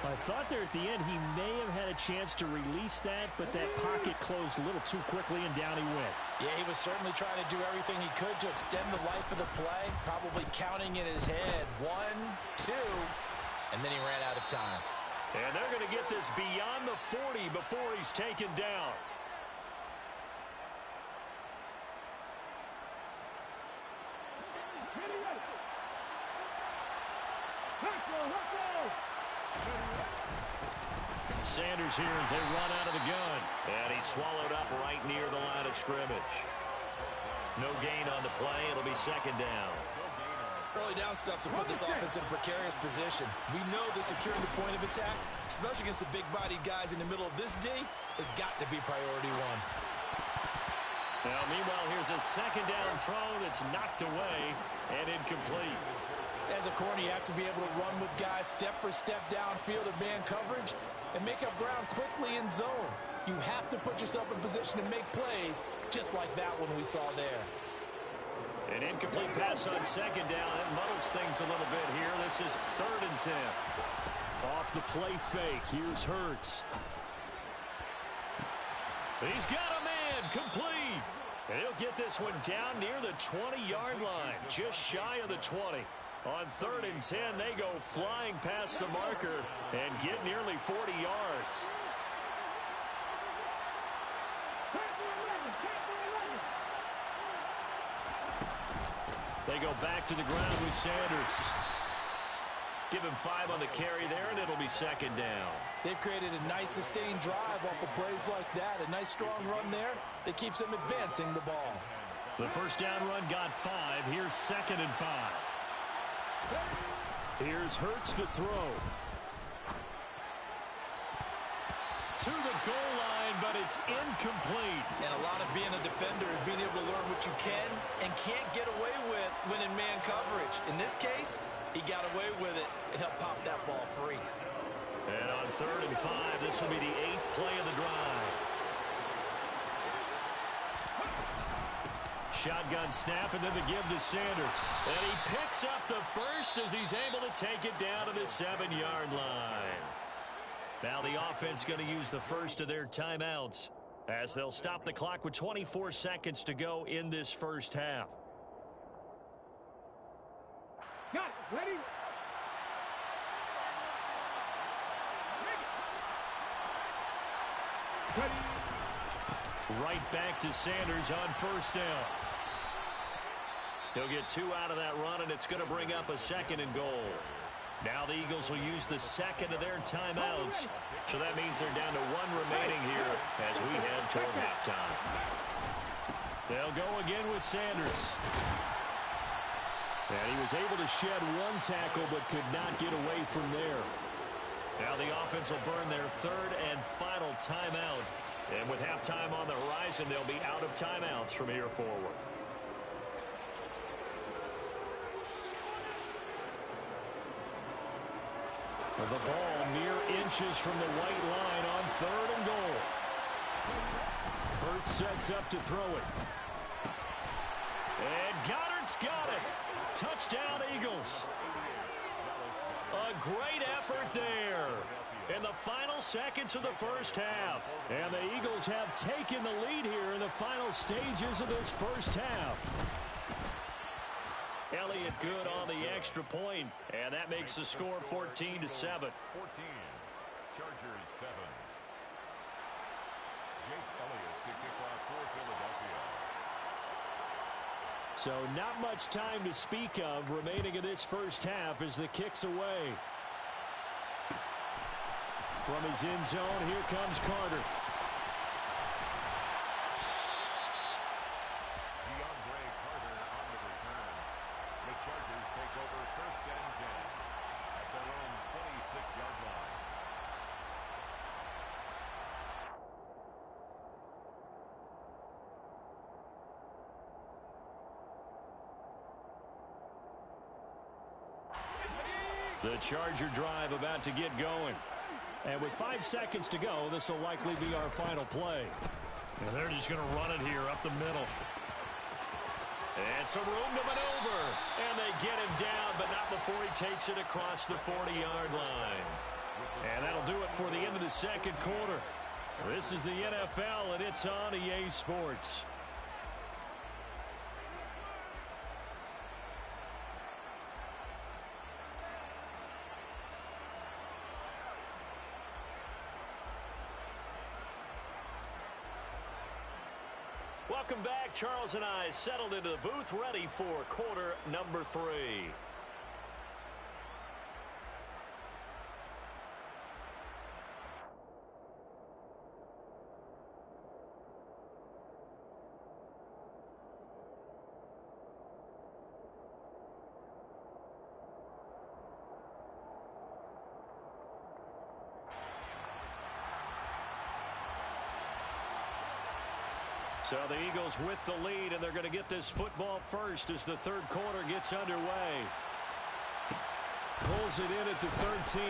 I thought there at the end he may have had a chance to release that, but that pocket closed a little too quickly, and down he went. Yeah, he was certainly trying to do everything he could to extend the life of the play, probably counting in his head 1, 2, and then he ran out of time. And they're going to get this beyond the 40 before he's taken down. Sanders here as they run out of the gun. And he's swallowed up right near the line of scrimmage. No gain on the play. It'll be second down. Early down stuff to put this offense in a precarious position. We know that securing the point of attack, especially against the big-bodied guys in the middle of this D, has got to be priority 1. Now, meanwhile, here's a second down throw that's knocked away and incomplete. As a corner, you have to be able to run with guys step for step downfield in man coverage and make up ground quickly in zone. You have to put yourself in position to make plays, just like that one we saw there. An incomplete pass on second down. That muddles things a little bit here. This is 3rd and 10. Off the play fake. Here's Hurts. He's got a man complete. And he'll get this one down near the 20-yard line, just shy of the 20. On 3rd and 10, they go flying past the marker and get nearly 40 yards. They go back to the ground with Sanders. Give him 5 on the carry there, and it'll be second down. They've created a nice sustained drive off of plays like that. A nice strong run there that keeps them advancing the ball. The first down run got 5. Here's 2nd and 5. Here's Hurts to throw. To the goal line, but it's incomplete. And a lot of being a defender is being able to learn what you can and can't get away with when in man coverage. In this case, he got away with it and helped pop that ball free. And on 3rd and 5, this will be the 8th play of the drive. Shotgun snap and then the give to Sanders. And he picks up the first as he's able to take it down to the 7-yard line. Now the offense going to use the first of their timeouts as they'll stop the clock with 24 seconds to go in this first half. Got it. Ready? Right back to Sanders on 1st down. He'll get 2 out of that run, and it's going to bring up a 2nd and goal. Now the Eagles will use the second of their timeouts. So that means they're down to 1 remaining here as we head toward halftime. They'll go again with Sanders. And he was able to shed 1 tackle but could not get away from there. Now the offense will burn their 3rd and final timeout. And with halftime on the horizon, they'll be out of timeouts from here forward. The ball mere inches from the white line on 3rd and goal. Hurts sets up to throw it. And Goddard's got it. Touchdown, Eagles. A great effort there in the final seconds of the first half. And the Eagles have taken the lead here in the final stages of this first half. Elliott good on the extra point, and that makes the score 14-7. 14. Chargers 7. Jake Elliott to kick off for Philadelphia. So not much time to speak of remaining in this first half as the kick's away. From his end zone, here comes Carter. The Chargers take over first and 10 at their own 26-yard line. The Charger drive about to get going. And with 5 seconds to go, this will likely be our final play. And they're just going to run it here up the middle. And some room to maneuver. And they get him down, but not before he takes it across the 40-yard line. And that'll do it for the end of the second quarter. This is the NFL, and it's on EA Sports. Welcome back. Charles and I settled into the booth, ready for quarter number 3. So the Eagles with the lead, and they're going to get this football first as the third quarter gets underway. Pulls it in at the 13.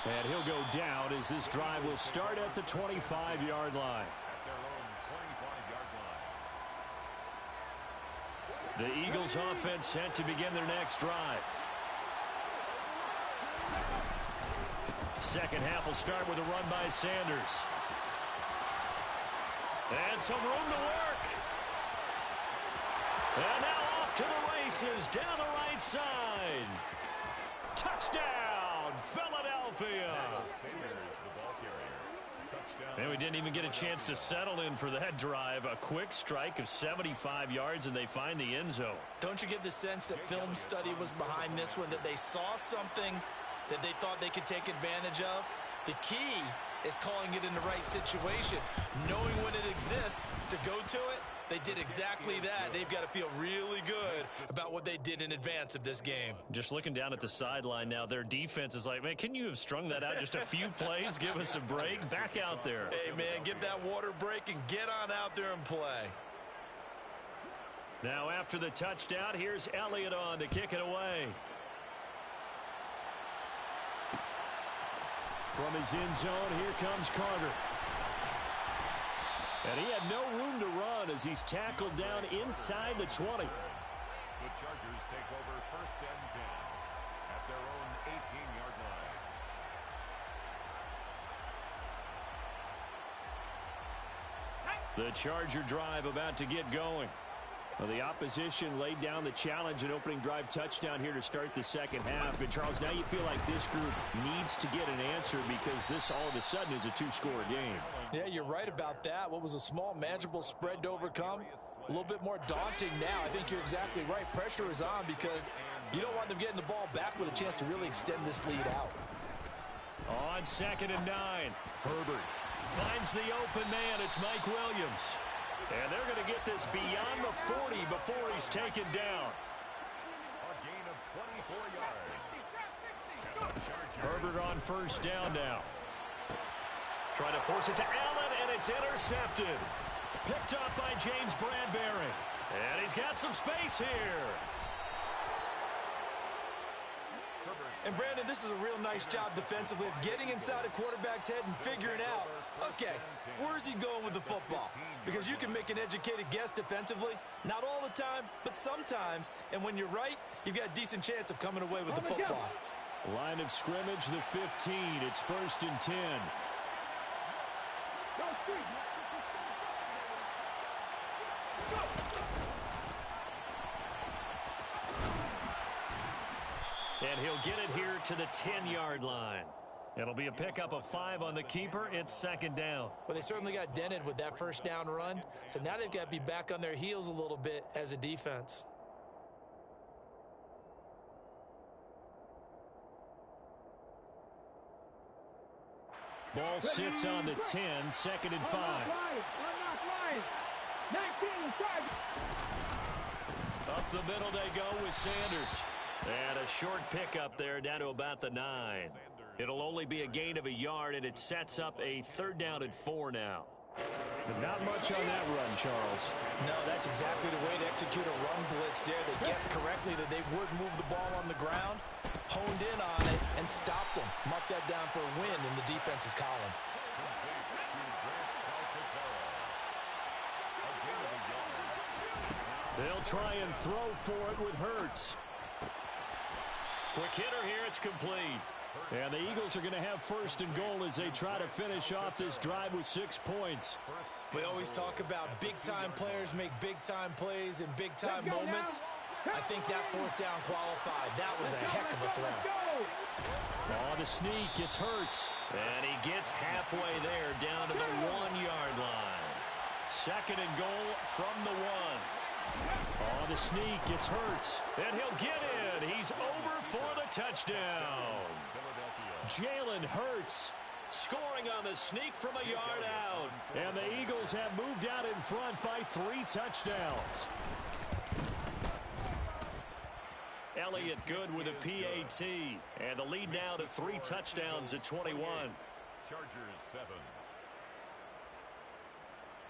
And he'll go down as this drive will start at the 25-yard line. At their own 25-yard line. The Eagles offense set to begin their next drive. Second half will start with a run by Sanders. And some room to work. And now off to the races down the right side. Touchdown, Philadelphia. Sanders, the ball carrier. Touchdown. And we didn't even get a chance to settle in for that drive. A quick strike of 75 yards, and they find the end zone. Don't you get the sense that film study was behind this one, that they saw something that they thought they could take advantage of? The key is calling it in the right situation, knowing when it exists to go to it. They did exactly that. They've got to feel really good about what they did in advance of this game. Just looking down at the sideline now, their defense is like, man, can you have strung that out just a few plays? Give us a break. Back out there. Hey, man, give that water break and get on out there and play. Now after the touchdown, here's Elliott on to kick it away. From his end zone, here comes Carter. And he had no room to run as he's tackled down inside the 20. The Chargers take over first and 10 at their own 18-yard line. The Charger drive about to get going. Well, the opposition laid down the challenge, an opening drive touchdown here to start the second half. And, Charles, now you feel like this group needs to get an answer because this all of a sudden is a two-score game. Yeah, you're right about that. What was a small, manageable spread to overcome? A little bit more daunting now. I think you're exactly right. Pressure is on because you don't want them getting the ball back with a chance to really extend this lead out. On 2nd and 9, Herbert finds the open man. It's Mike Williams. And they're going to get this beyond the 40 before he's taken down. A gain of 24 yards. Herbert on first down now. Trying to force it to Allen, and it's intercepted. Picked up by James Bradbury. And he's got some space here. And, Brandon, this is a real nice job defensively of getting inside a quarterback's head and figuring out, okay, where's he going with the football? Because you can make an educated guess defensively, not all the time, but sometimes. And when you're right, you've got a decent chance of coming away with the football. Line of scrimmage, the 15. It's 1st and 10. And he'll get it here to the 10-yard line. It'll be a pickup of 5 on the keeper. It's second down. Well, they certainly got dented with that first down run. So now they've got to be back on their heels a little bit as a defense. Ball sits on the 10, second and 5. Up the middle they go with Sanders. And a short pickup there down to about the 9. It'll only be a gain of a yard, and it sets up a third down and 4 now. But not much on that run, Charles. No, that's exactly the way to execute a run blitz there. They guessed correctly that they would move the ball on the ground, honed in on it, and stopped them. Mark that down for a win in the defense's column. They'll try and throw for it with Hurts. Quick hitter here, it's complete. And the Eagles are going to have first and goal as they try to finish off this drive with 6 points. We always talk about big-time players make big-time plays in big-time moments. I think that fourth down qualified. That was a heck of a throw. On the sneak, it's Hurts. And he gets halfway there down to the 1-yard line. Second and goal from the 1. On the sneak, it's Hurts. And he'll get in. He's over for the touchdown. Jalen Hurts scoring on the sneak from a yard out. And the Eagles have moved out in front by 3 touchdowns. Elliott good with a PAT. And the lead now to 3 touchdowns at 21. Chargers 7.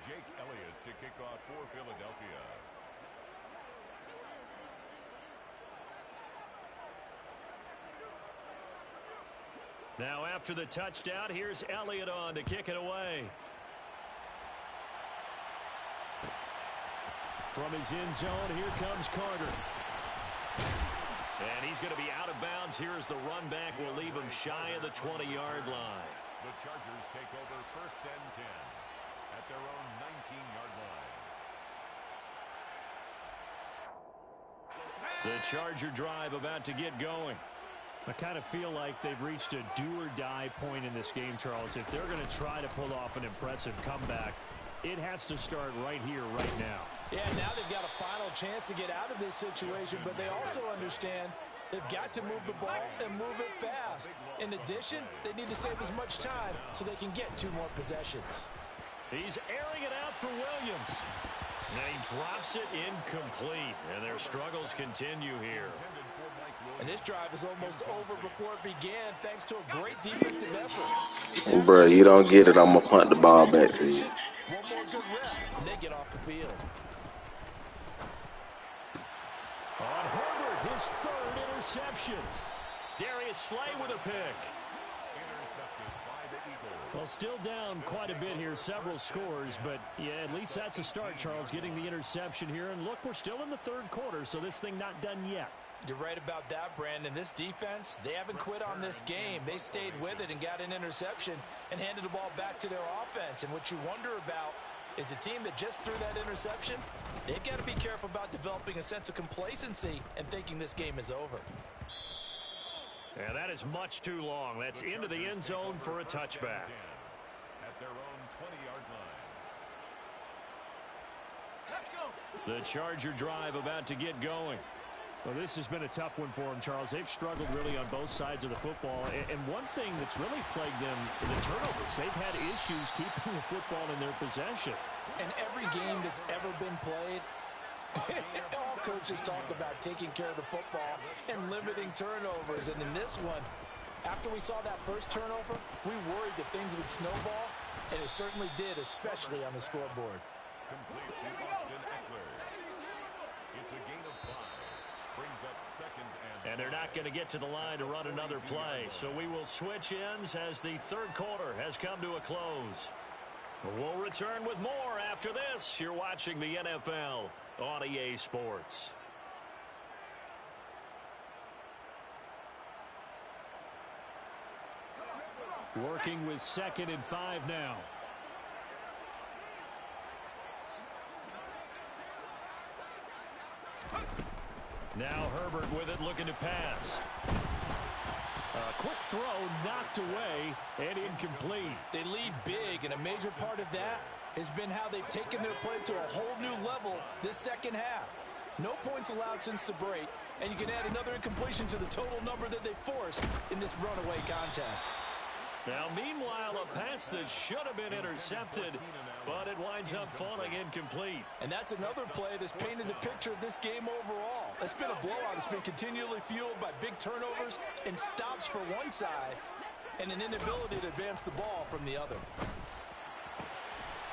Jake Elliott to kick off for Philadelphia. Now after the touchdown, here's Elliott on to kick it away. From his end zone, here comes Carter. And he's going to be out of bounds. Here's the run back. Will leave him shy of the 20-yard line. The Chargers take over first and 10 at their own 19-yard line. The Charger drive about to get going. I kind of feel like they've reached a do-or-die point in this game, Charles. If they're going to try to pull off an impressive comeback, it has to start right here, right now. Yeah, now they've got a final chance to get out of this situation, but they also understand they've got to move the ball and move it fast. In addition, they need to save as much time so they can get 2 more possessions. He's airing it out for Williams. And he drops it incomplete. And their struggles continue here. And this drive is almost over before it began thanks to a great defensive effort. Bro, you don't get it, I'm going to punt the ball back to you. One more good rep, and they get off the field. On Herbert, his 3rd interception. Darius Slay with a pick. Intercepted by the Eagles. Well, still down quite a bit here, several scores, but yeah, at least that's a start, Charles, getting the interception here. And look, we're still in the 3rd quarter, so this thing not done yet. You're right about that, Brandon. This defense, they haven't quit on this game. They stayed with it and got an interception and handed the ball back to their offense. And what you wonder about is the team that just threw that interception, they've got to be careful about developing a sense of complacency and thinking this game is over. And that is much too long. That's into the end zone for a touchback. At their own 20-yard line. The Charger drive about to get going. Well, this has been a tough one for them, Charles. They've struggled really on both sides of the football. And one thing that's really plagued them is the turnovers. They've had issues keeping the football in their possession. And every game that's ever been played, all coaches talk about taking care of the football and limiting turnovers. And in this one, after we saw that first turnover, we worried that things would snowball, and it certainly did, especially on the scoreboard. Complete to Austin Eckler. It's a gain of 5. Brings up second And they're not going to get to the line to run another play. So we will switch ends as the 3rd quarter has come to a close. We'll return with more after this. You're watching the NFL on EA Sports. Working with 2nd and 5 now. Now Herbert with it, looking to pass. A quick throw knocked away and incomplete. They lead big, and a major part of that has been how they've taken their play to a whole new level this second half. No points allowed since the break, and you can add another incompletion to the total number that they forced in this runaway contest. Now, meanwhile, a pass that should have been intercepted, but it winds up falling incomplete. And that's another play that's painted the picture of this game overall. It's been a blowout. It's been continually fueled by big turnovers and stops for one side and an inability to advance the ball from the other.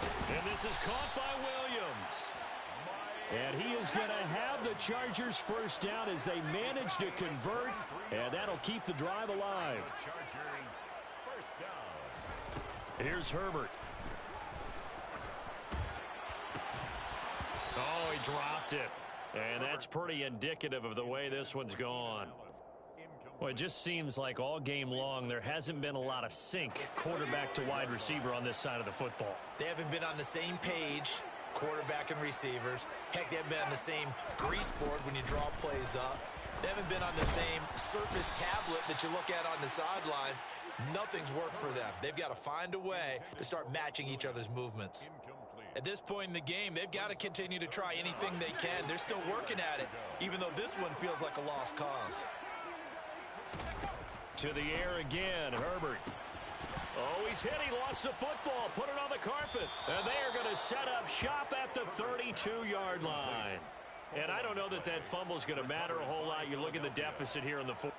And this is caught by Williams. And he is going to have the Chargers first down as they manage to convert, and that'll keep the drive alive. Chargers first down. Here's Herbert. Oh, he dropped it. And that's pretty indicative of the way this one's gone. Well, it just seems like all game long there hasn't been a lot of sync quarterback to wide receiver on this side of the football. They haven't been on the same page, quarterback and receivers. Heck, they haven't been on the same grease board when you draw plays up. They haven't been on the same surface tablet that you look at on the sidelines. Nothing's worked for them. They've got to find a way to start matching each other's movements. At this point in the game, they've got to continue to try anything they can. They're still working at it, even though this one feels like a lost cause. To the air again, Herbert. Oh, he's hit. He lost the football. Put it on the carpet. And they are going to set up shop at the 32-yard line. And I don't know that that fumble is going to matter a whole lot. You look at the deficit here in the fourth.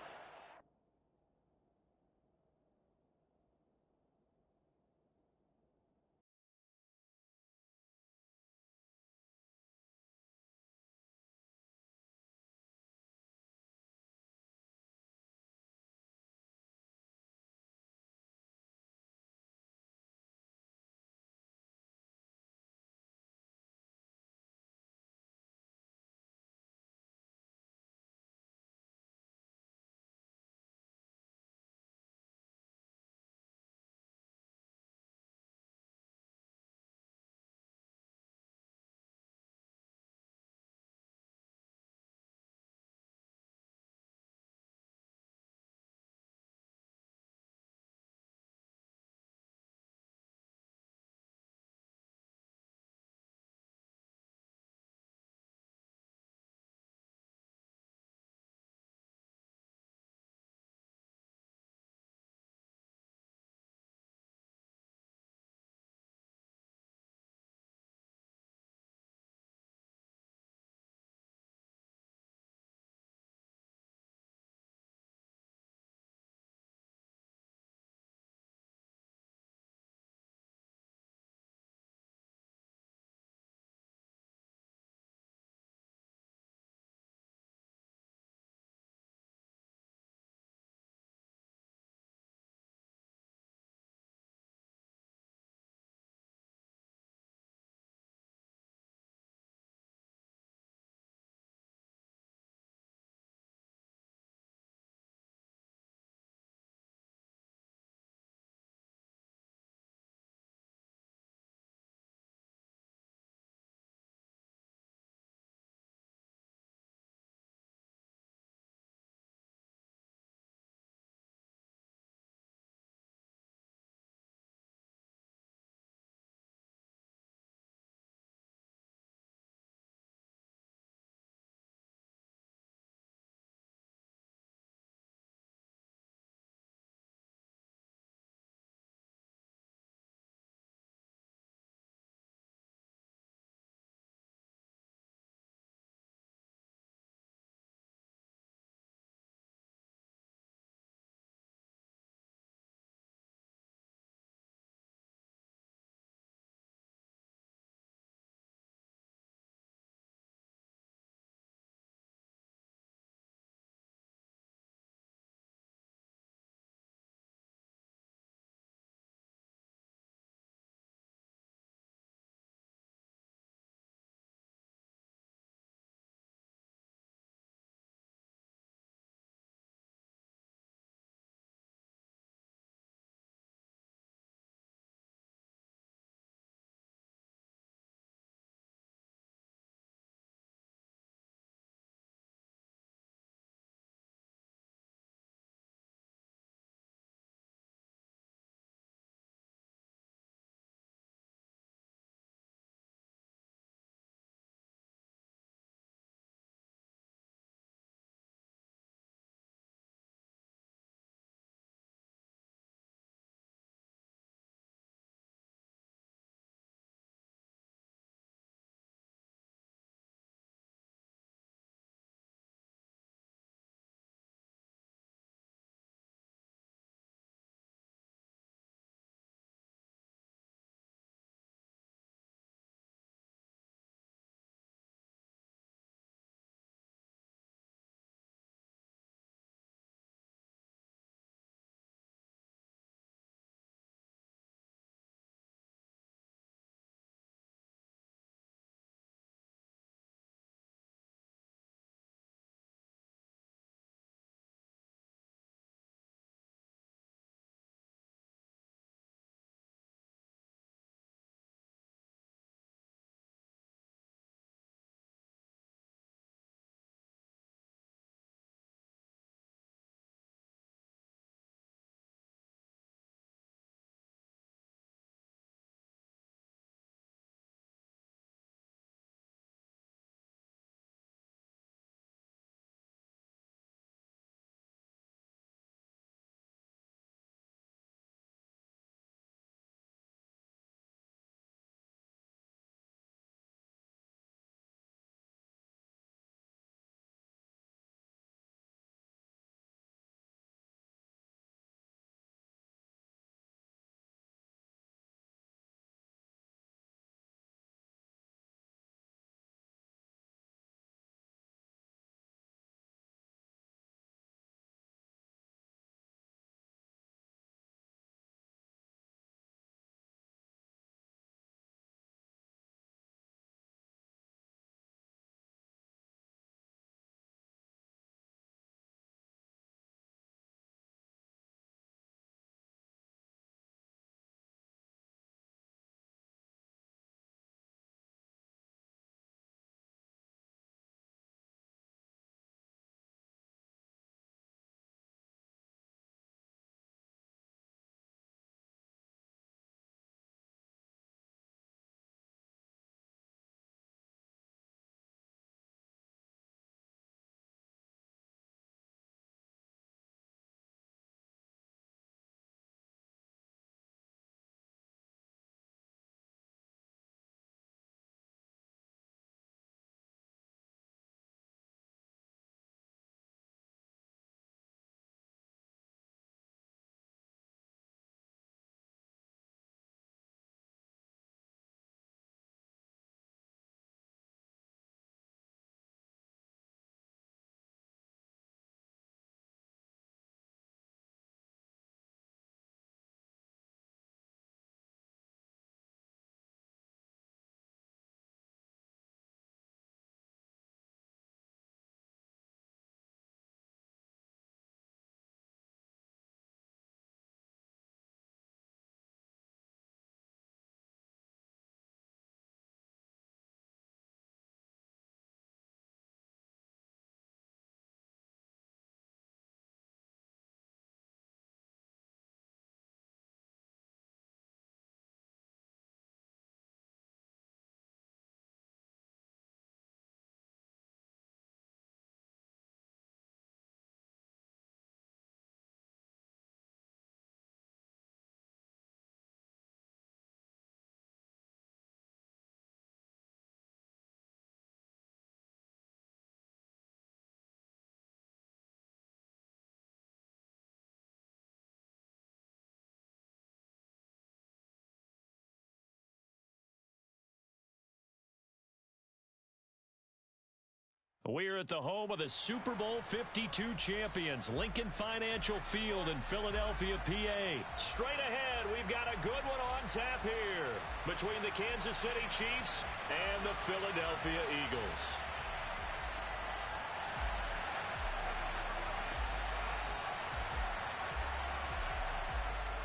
We're at the home of the Super Bowl 52 champions, Lincoln Financial Field in Philadelphia, PA. Straight ahead, we've got a good one on tap here between the Kansas City Chiefs and the Philadelphia Eagles.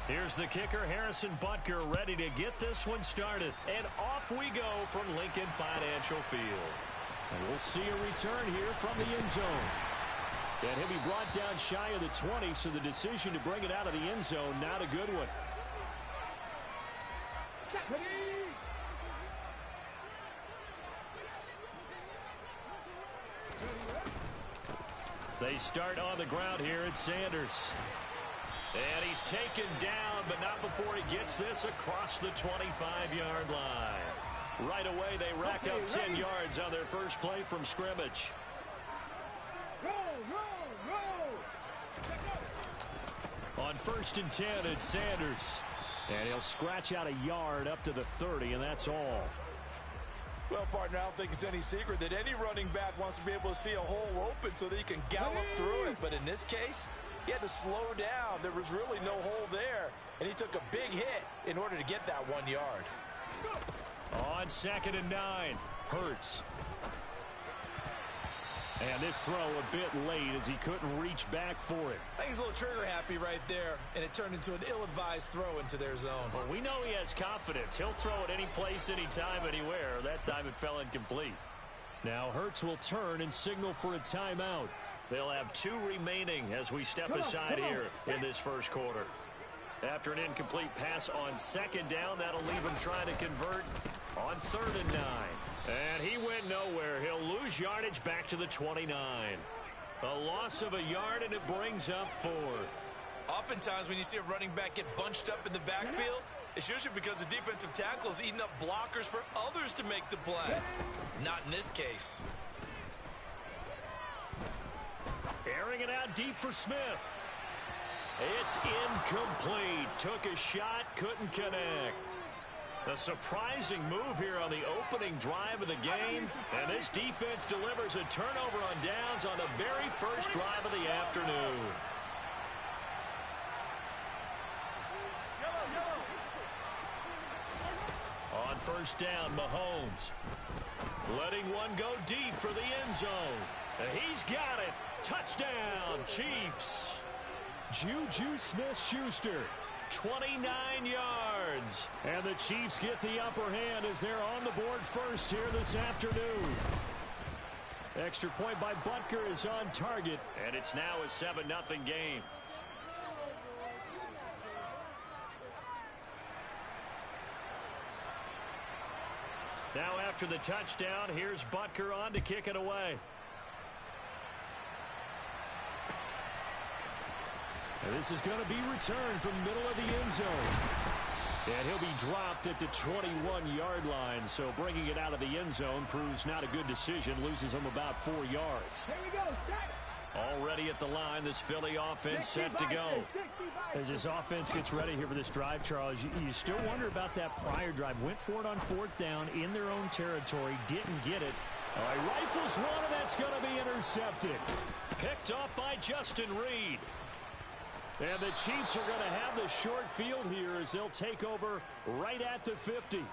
Here's the kicker, Harrison Butker, ready to get this one started. And off we go from Lincoln Financial Field. And we'll see a return here from the end zone. And he'll be brought down shy of the 20, so the decision to bring it out of the end zone, not a good one. They start on the ground here at Sanders. And he's taken down, but not before he gets this across the 25-yard line. Right away, they rack up 10 yards on their first play from scrimmage. On 1st and 10, it's Sanders. And he'll scratch out a yard up to the 30, and that's all. Well, partner, I don't think it's any secret that any running back wants to be able to see a hole open so that he can gallop through it. But in this case, he had to slow down. There was really no hole there, and he took a big hit in order to get that 1 yard. On 2nd and 9, Hurts. And this throw a bit late as he couldn't reach back for it. I think he's a little trigger happy right there, and it turned into an ill-advised throw into their zone. Well, we know he has confidence. He'll throw it any place, anytime, anywhere. That time it fell incomplete. Now Hurts will turn and signal for a timeout. They'll have 2 remaining as we step aside here in this first quarter. After an incomplete pass on 2nd down, that'll leave him trying to convert on 3rd and 9. And he went nowhere. He'll lose yardage back to the 29. A loss of a yard, and it brings up 4th. Oftentimes when you see a running back get bunched up in the backfield, it's usually because the defensive tackle is eating up blockers for others to make the play. Not in this case. Airing it out deep for Smith. It's incomplete. Took a shot, couldn't connect. A surprising move here on the opening drive of the game. And this defense delivers a turnover on downs on the very first drive of the afternoon. On 1st down, Mahomes. Letting one go deep for the end zone. He's got it. Touchdown, Chiefs. Juju Smith-Schuster. 29 yards. And the Chiefs get the upper hand as they're on the board first here this afternoon. Extra point by Butker is on target. And it's now a 7-0 game. Now after the touchdown, here's Butker on to kick it away. And this is going to be returned from the middle of the end zone. And he'll be dropped at the 21-yard line. So bringing it out of the end zone proves not a good decision. Loses him about 4 yards. Here we go. Already at the line, this Philly offense set to go. As this offense gets ready here for this drive, Charles, you still wonder about that prior drive. Went for it on 4th down in their own territory. Didn't get it. All right, rifles one, and that's going to be intercepted. Picked off by Justin Reed. And the Chiefs are going to have the short field here as they'll take over right at the 50.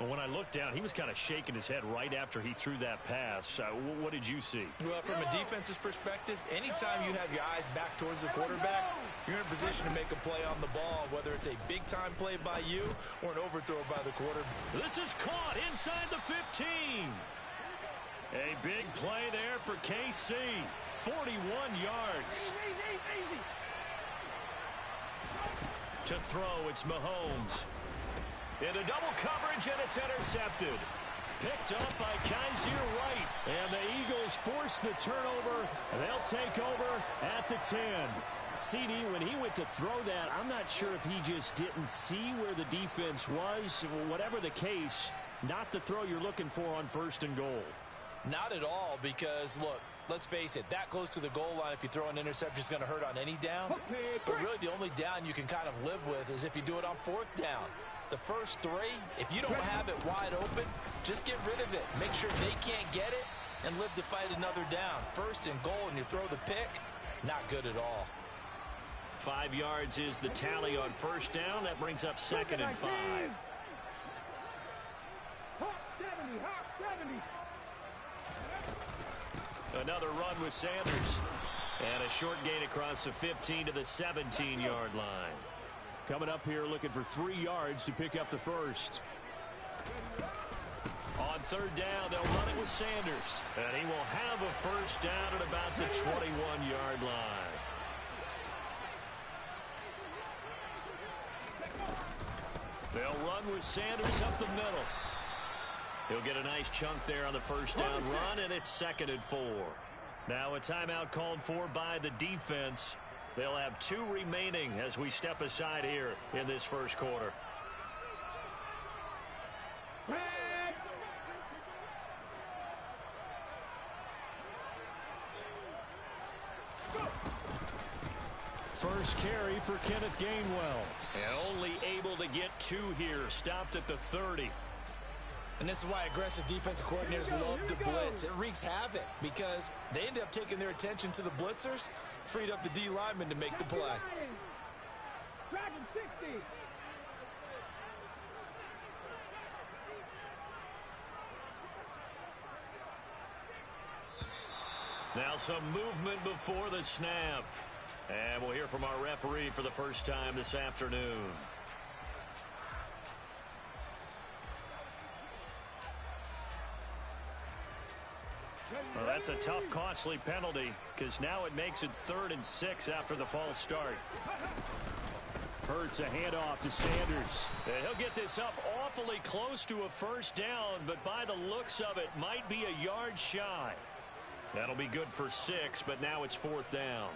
Well, when I looked down, he was kind of shaking his head right after he threw that pass. What did you see? Well, from a defense's perspective, anytime you have your eyes back towards the quarterback, you're in a position to make a play on the ball, whether it's a big-time play by you or an overthrow by the quarterback. This is caught inside the 15. A big play there for KC. 41 yards. To throw, it's Mahomes. Into double coverage, and it's intercepted. Picked up by Kaiser White. And the Eagles force the turnover. They'll take over at the 10. CD, when he went to throw that, I'm not sure if he just didn't see where the defense was. Whatever the case, not the throw you're looking for on 1st and goal. Not at all, because, look, let's face it, that close to the goal line, if you throw an interception, is going to hurt on any down. But really, the only down you can kind of live with is if you do it on 4th down. The first 3, if you don't have it wide open, just get rid of it. Make sure they can't get it, and live to fight another down. First and goal, and you throw the pick. Not good at all. 5 yards is the tally on first down. That brings up 2nd and 5. Another run with Sanders. And a short gain across the 15 to the 17-yard line. Coming up here looking for 3 yards to pick up the first. On third down, they'll run it with Sanders. And he will have a first down at about the 21-yard line. They'll run with Sanders up the middle. He'll get a nice chunk there on the first down run, and it's 2nd and 4. Now a timeout called for by the defense. They'll have 2 remaining as we step aside here in this first quarter. First carry for Kenneth Gainwell. And only able to get 2 here. Stopped at the 30. And this is why aggressive defensive coordinators love to blitz. It wreaks havoc because they end up taking their attention to the blitzers, freed up the D lineman to make the play. Now some movement before the snap. And we'll hear from our referee for the first time this afternoon. Well, that's a tough, costly penalty because now it makes it 3rd and 6 after the false start. Hurts a handoff to Sanders. And he'll get this up awfully close to a first down, but by the looks of it, might be a yard shy. That'll be good for 6, but now it's 4th down.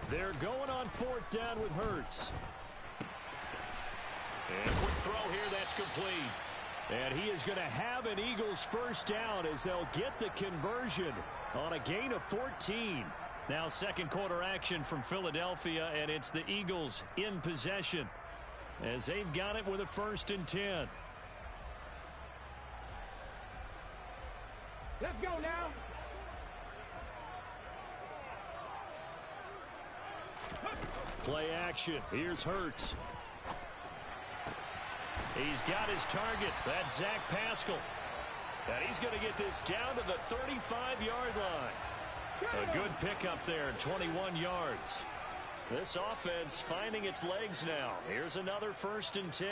They're going on 4th down with Hurts. And quick throw here, that's complete. And he is going to have an Eagles first down as they'll get the conversion on a gain of 14. Now second quarter action from Philadelphia, and it's the Eagles in possession as they've got it with a 1st and 10. Let's go now. Play action. Here's Hurts. He's got his target. That's Zach Pascal. And he's going to get this down to the 35-yard line. A good pickup there, 21 yards. This offense finding its legs now. Here's another 1st and 10.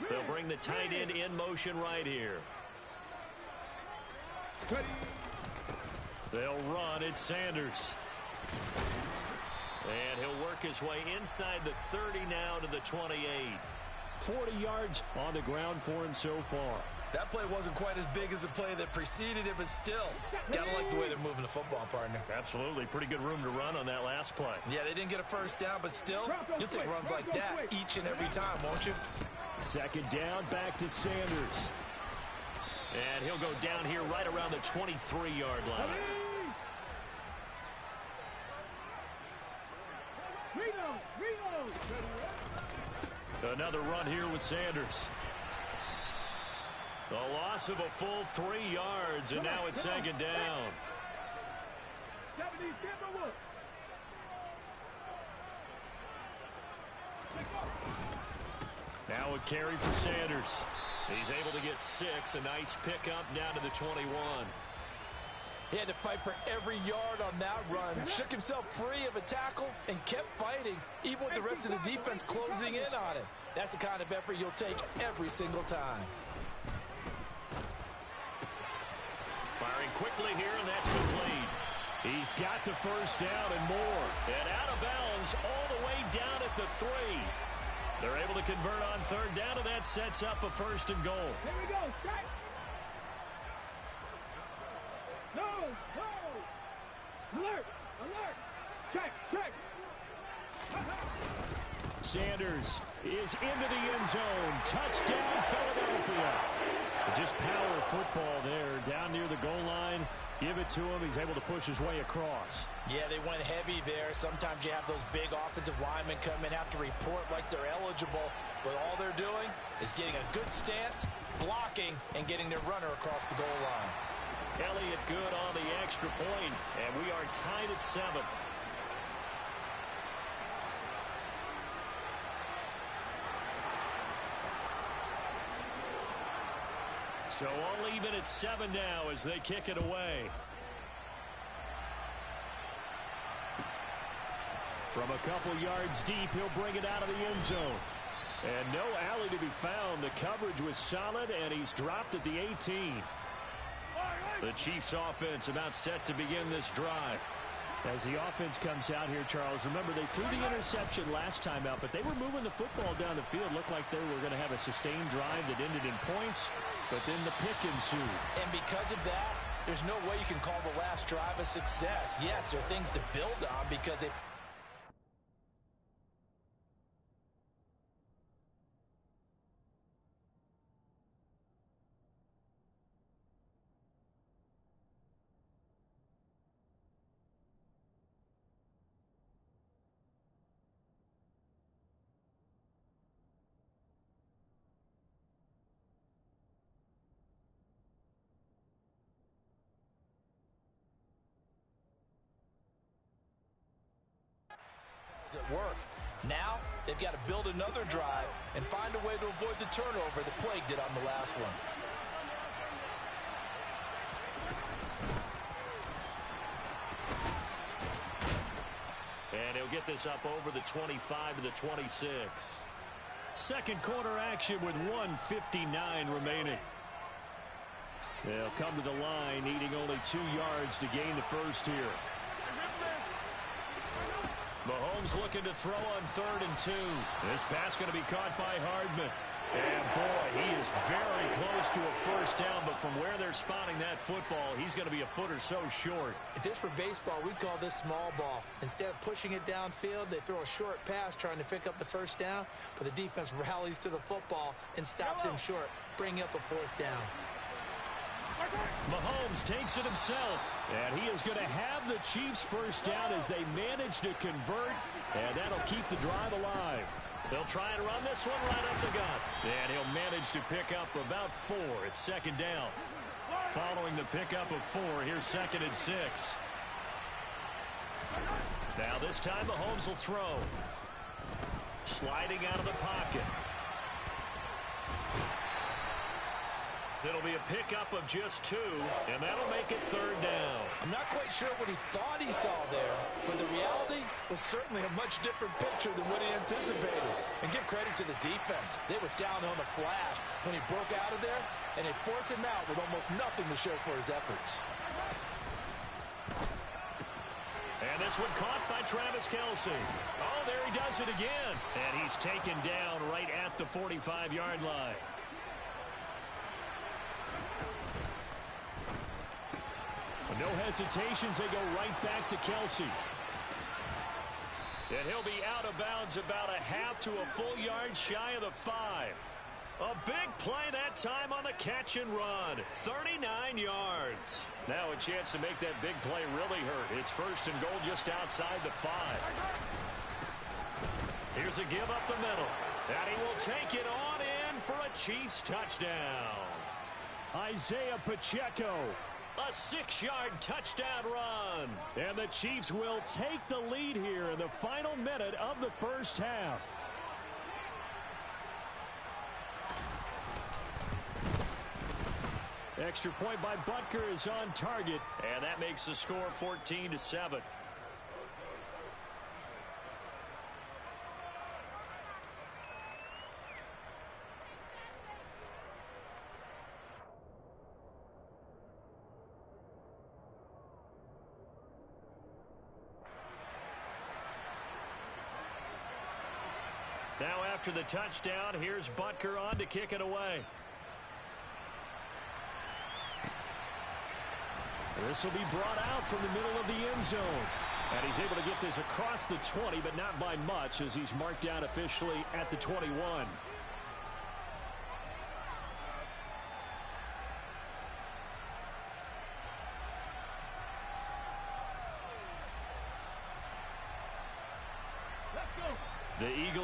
They'll bring the tight end in motion right here. They'll run it, Sanders. And he'll work his way inside the 30 now to the 28. 40 yards on the ground for him so far. That play wasn't quite as big as the play that preceded it, but still, gotta like the way they're moving the football, partner. Absolutely. Pretty good room to run on that last play. Yeah, they didn't get a first down, but still, you'll take runs like that each and every time, won't you? 2nd down, back to Sanders. And he'll go down here right around the 23-yard line. Another run here with Sanders. The loss of a full 3 yards, and now it's 2nd down. Now a carry for Sanders. He's able to get 6. A nice pickup down to the 21. He had to fight for every yard on that run. Shook himself free of a tackle and kept fighting, even with the rest of the defense closing in on him. That's the kind of effort you'll take every single time. Firing quickly here, and that's complete. He's got the first down and more. And out of bounds all the way down at the 3. They're able to convert on 3rd down, and that sets up a 1st and goal. Here we go. Strike. No. Alert. Check. Sanders is into the end zone. Touchdown, Philadelphia. Just power football there, down near the goal line. Give it to him. He's able to push his way across. Yeah, they went heavy there. Sometimes you have those big offensive linemen come in, have to report like they're eligible, but all they're doing is getting a good stance, blocking, and getting their runner across the goal line. Elliott good on the extra point, and we are tied at 7. So all even at 7 now as they kick it away. From a couple yards deep, he'll bring it out of the end zone. And no alley to be found. The coverage was solid, and he's dropped at the 18. The Chiefs offense about set to begin this drive. As the offense comes out here, Charles, remember they threw the interception last time out, but they were moving the football down the field. Looked like they were going to have a sustained drive that ended in points, but then the pick ensued. And because of that, there's no way you can call the last drive a success. Yes, there are things to build on because they... at work. Now they've got to build another drive and find a way to avoid the turnover that plagued it on the last one. And he'll get this up over the 25 to the 26. Second quarter action with 1:59 remaining. They'll come to the line, needing only 2 yards to gain the first here. Mahomes looking to throw on 3rd and 2. This pass going to be caught by Hardman. And boy, he is very close to a first down, but from where they're spotting that football, he's going to be a foot or so short. If this were baseball, we'd call this small ball. Instead of pushing it downfield, they throw a short pass trying to pick up the first down, but the defense rallies to the football and stops him short, bringing up a 4th down. Mahomes takes it himself. And he is going to have the Chiefs first down as they manage to convert, and that'll keep the drive alive. They'll try and run this one right up the gut. And he'll manage to pick up about 4. It's 2nd down. Following the pickup of 4, here's 2nd and 6. Now this time Mahomes will throw. Sliding out of the pocket. It'll be a pickup of just 2, and that'll make it 3rd down. I'm not quite sure what he thought he saw there, but the reality was certainly a much different picture than what he anticipated. And give credit to the defense. They were down on the flash when he broke out of there, and they forced him out with almost nothing to show for his efforts. And this one caught by Travis Kelce. Oh, there he does it again. And he's taken down right at the 45-yard line. No hesitations, they go right back to Kelce. And he'll be out of bounds about a half to a full yard shy of the 5. A big play that time on the catch and run. 39 yards. Now a chance to make that big play really hurt. It's 1st and goal just outside the 5. Here's a give up the middle. And he will take it on in for a Chiefs touchdown. Isaiah Pacheco. A 6-yard touchdown run. And the Chiefs will take the lead here in the final minute of the first half. Extra point by Butker is on target. And that makes the score 14-7. Now after the touchdown, here's Butker on to kick it away. This will be brought out from the middle of the end zone. And he's able to get this across the 20, but not by much as he's marked down officially at the 21.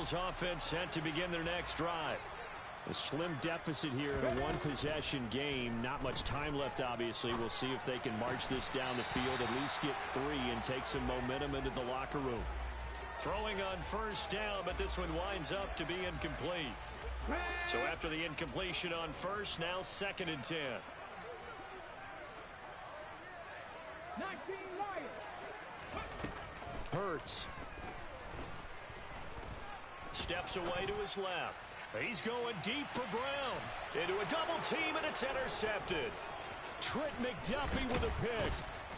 Eagles offense set to begin their next drive. A slim deficit here in a one-possession game. Not much time left, obviously. We'll see if they can march this down the field, at least get 3, and take some momentum into the locker room. Throwing on first down, but this one winds up to be incomplete. So after the incompletion on first, now 2nd and 10. 19 Lions. Hurts. Steps away to his left. He's going deep for Brown. Into a double team, and it's intercepted. Trent McDuffie with a pick.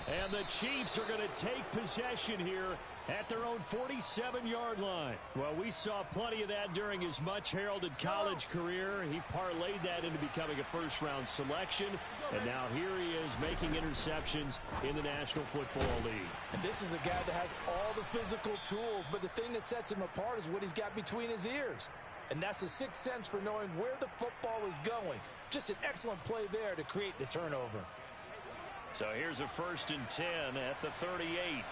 And the Chiefs are going to take possession here at their own 47-yard line. Well, we saw plenty of that during his much-heralded college career. He parlayed that into becoming a first-round selection. And now here he is making interceptions in the National Football League. And this is a guy that has all the physical tools, but the thing that sets him apart is what he's got between his ears. And that's the sixth sense for knowing where the football is going. Just an excellent play there to create the turnover. So here's a 1st and 10 at the 38.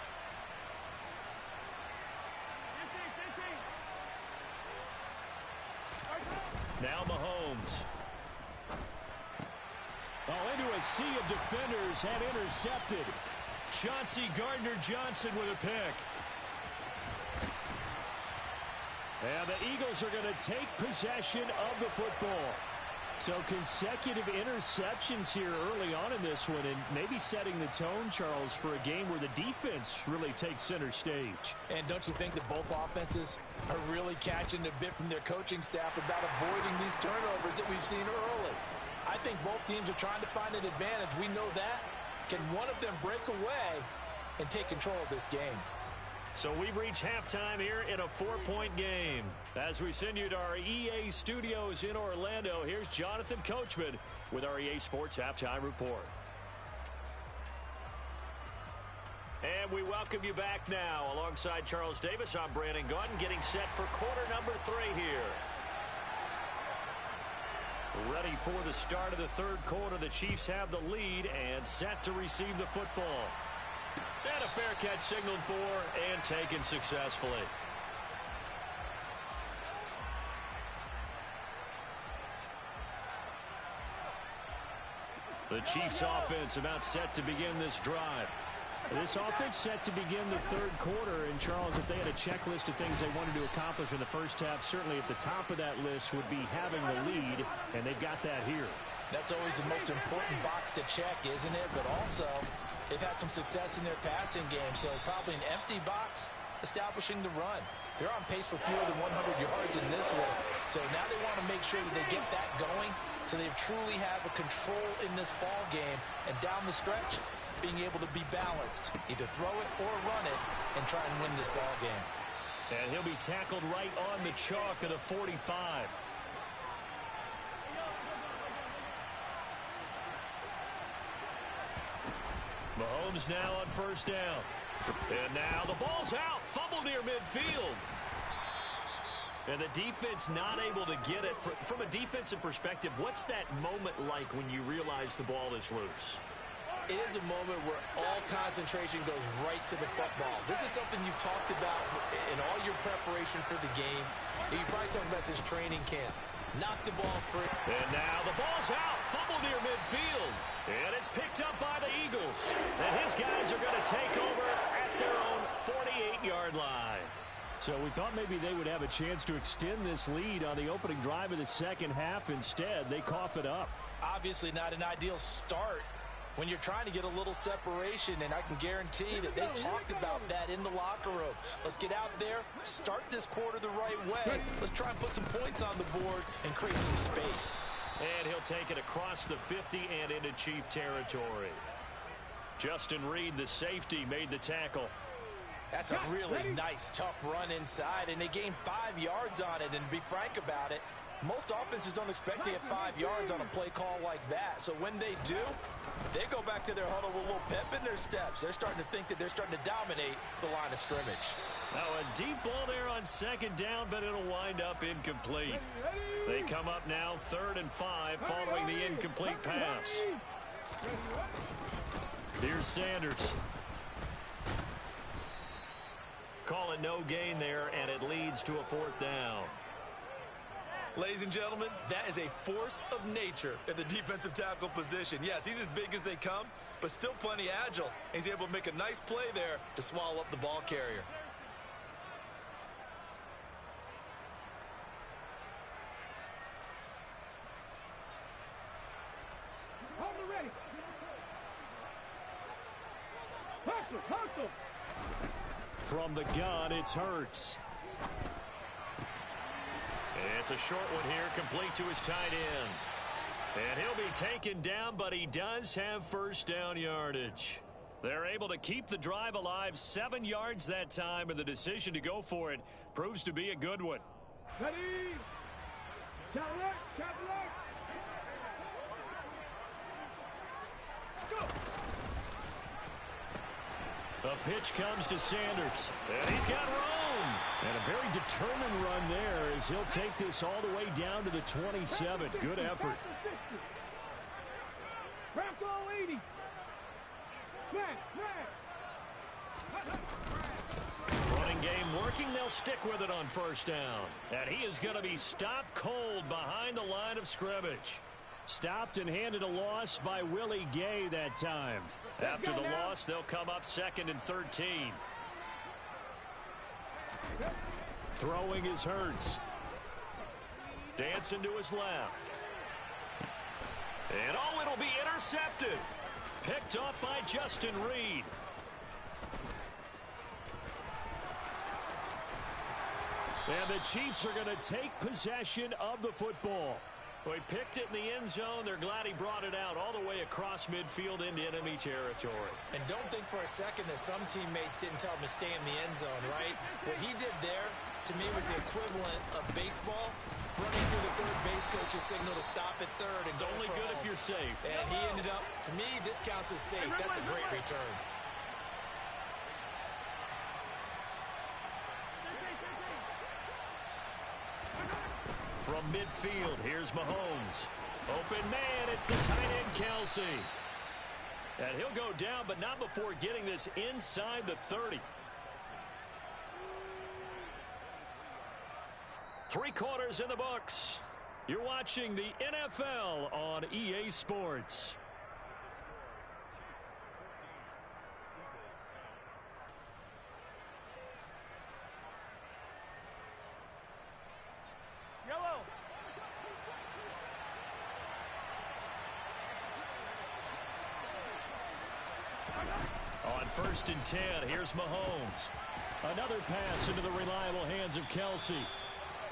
Now Mahomes. Oh, into a sea of defenders and intercepted. Chauncey Gardner-Johnson with a pick. And the Eagles are going to take possession of the football. So consecutive interceptions here early on in this one, and maybe setting the tone, Charles, for a game where the defense really takes center stage. And don't you think that both offenses are really catching a bit from their coaching staff about avoiding these turnovers that we've seen early? I think both teams are trying to find an advantage. We know that. Can one of them break away and take control of this game? So we've reached halftime here in a 4-point game. As we send you to our EA studios in Orlando, here's Jonathan Coachman with our EA Sports Halftime Report. And we welcome you back now. Alongside Charles Davis, I'm Brandon Gaudin, getting set for quarter number 3 here. Ready for the start of the third quarter. The Chiefs have the lead and set to receive the football. And a fair catch signaled for and taken successfully. The Chiefs offense about set to begin this drive. This offense set to begin the third quarter. And, Charles, if they had a checklist of things they wanted to accomplish in the first half, certainly at the top of that list would be having the lead, and they've got that here. That's always the most important box to check, isn't it? But also, they've had some success in their passing game, so probably an empty box establishing the run. They're on pace for fewer than 100 yards in this one. So now they want to make sure that they get that going so they truly have a control in this ball game. And down the stretch, being able to be balanced. Either throw it or run it and try and win this ball game. And he'll be tackled right on the chalk of the 45. Mahomes now on first down. And now the ball's out. Fumble near midfield. And the defense not able to get it. From a defensive perspective, what's that moment like when you realize the ball is loose? It is a moment where all concentration goes right to the football. This is something you've talked about in all your preparation for the game. You probably talked about this training camp. Knock the ball free. And now the ball's out. Fumble near midfield. And it's picked up by the Eagles. And his guys are going to take over at their own 48-yard line. So we thought maybe they would have a chance to extend this lead on the opening drive of the second half. Instead, they cough it up. Obviously not an ideal start when you're trying to get a little separation, and I can guarantee that they talked about that in the locker room. Let's get out there, start this quarter the right way. Let's try and put some points on the board and create some space. And he'll take it across the 50 and into Chief territory. Justin Reed, the safety, made the tackle. That's a really nice, tough run inside, and they gained 5 yards on it. And to be frank about it, most offenses don't expect to get 5 yards on a play call like that. So when they do, they go back to their huddle with a little pep in their steps. They're starting to think that they're starting to dominate the line of scrimmage. Now a deep ball there on second down, but it'll wind up incomplete. They come up now 3rd and 5 following the incomplete pass. Here's Sanders. Call it no gain there, and it leads to a 4th down. Ladies and gentlemen, that is a force of nature in the defensive tackle position. Yes, he's as big as they come, but still plenty agile. He's able to make a nice play there to swallow up the ball carrier. Hold it ready. Hustle, hustle. From the gun, it's Hurts. It's a short one here, complete to his tight end. And he'll be taken down, but he does have first down yardage. They're able to keep the drive alive, 7 yards that time, and the decision to go for it proves to be a good one. Ready. Cadillac, Cadillac. Go. The pitch comes to Sanders, and he's got room. And a very determined run there as he'll take this all the way down to the 27. Good effort. Wraps all 80. Running game working. They'll stick with it on first down. And he is going to be stopped cold behind the line of scrimmage. Stopped and handed a loss by Willie Gay that time. After the loss, they'll come up 2nd and 13. Throwing is Hurts. Dancing to his left. And oh, it'll be intercepted. Picked off by Justin Reed. And the Chiefs are going to take possession of the football. Well, he picked it in the end zone. They're glad he brought it out all the way across midfield into enemy territory. And don't think for a second that some teammates didn't tell him to stay in the end zone, right? What he did there, to me, was the equivalent of baseball, running through the third base coach's signal to stop at third. And it's only good if you're safe. And he ended up, to me, this counts as safe. That's a great return. From midfield, here's Mahomes. Open man, it's the tight end, Kelsey. And he'll go down, but not before getting this inside the 30. 3 quarters in the books. You're watching the NFL on EA Sports. Yellow. On 1st and 10, here's Mahomes. Another pass into the reliable hands of Kelsey.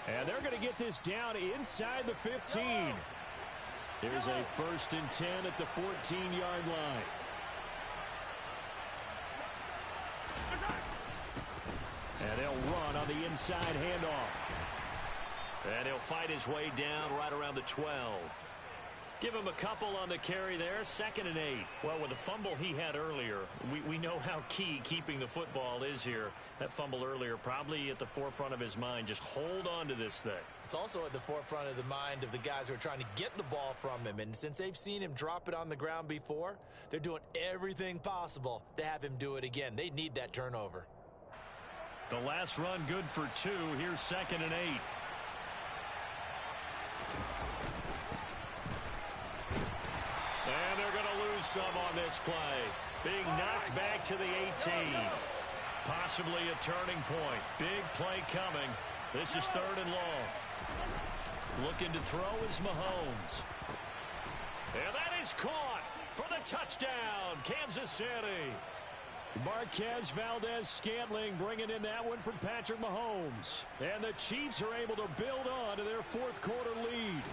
And they're going to get this down inside the 15. Here's a 1st and 10 at the 14-yard line. And they'll run on the inside handoff. And he'll fight his way down right around the 12. Give him a couple on the carry there, 2nd and 8. Well, with the fumble he had earlier, we know how key keeping the football is here. That fumble earlier probably at the forefront of his mind. Just hold on to this thing. It's also at the forefront of the mind of the guys who are trying to get the ball from him. And since they've seen him drop it on the ground before, they're doing everything possible to have him do it again. They need that turnover. The last run good for 2. Here's 2nd and 8. And they're going to lose some on this play. Being knocked back to the 18. Possibly a turning point. Big play coming. This is 3rd and long. Looking to throw is Mahomes. And that is caught for the touchdown, Kansas City. Marquez Valdez-Scantling bringing in that one from Patrick Mahomes. And the Chiefs are able to build on to their 4th quarter lead.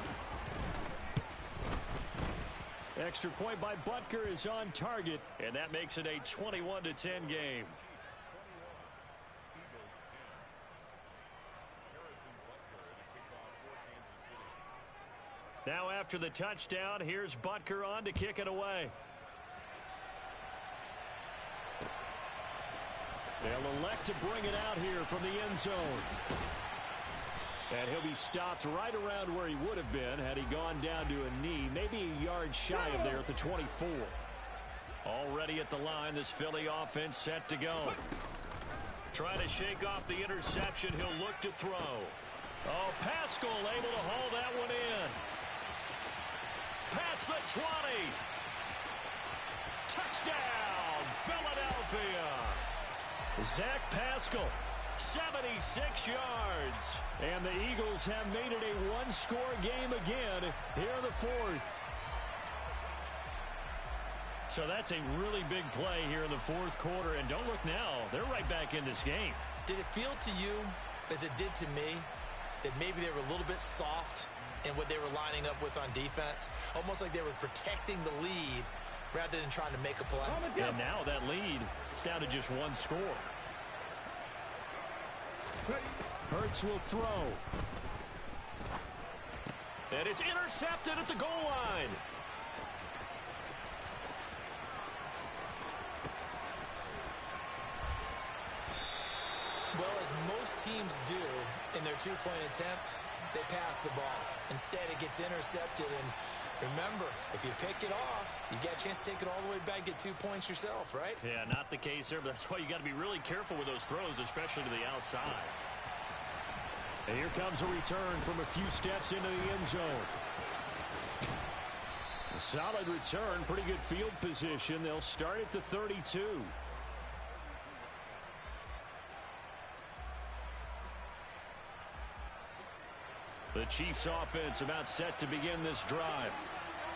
Extra point by Butker is on target. And that makes it a 21-10 game. Now after the touchdown, here's Butker on to kick it away. They'll elect to bring it out here from the end zone. And he'll be stopped right around where he would have been had he gone down to a knee, maybe a yard shy of there at the 24. Already at the line, this Philly offense set to go. Trying to shake off the interception. He'll look to throw. Oh, Pascal able to haul that one in. Past the 20. Touchdown, Philadelphia. Zach Pascal, 76 yards. And the Eagles have made it a one-score game again here in the fourth. So that's a really big play here in the fourth quarter. And don't look now, they're right back in this game. Did it feel to you, as it did to me, that maybe they were a little bit soft in what they were lining up with on defense? Almost like they were protecting the lead rather than trying to make a play. And now that lead is down to just one score. Hurts will throw. And it's intercepted at the goal line. Well, as most teams do in their two-point attempt, they pass the ball. Instead, it gets intercepted. And remember, if you pick it off, you get a chance to take it all the way back, get 2 points yourself, right? Yeah, not the case there, but that's why you got to be really careful with those throws, especially to the outside. And here comes a return from a few steps into the end zone. A solid return, pretty good field position. They'll start at the 32. The Chiefs offense about set to begin this drive.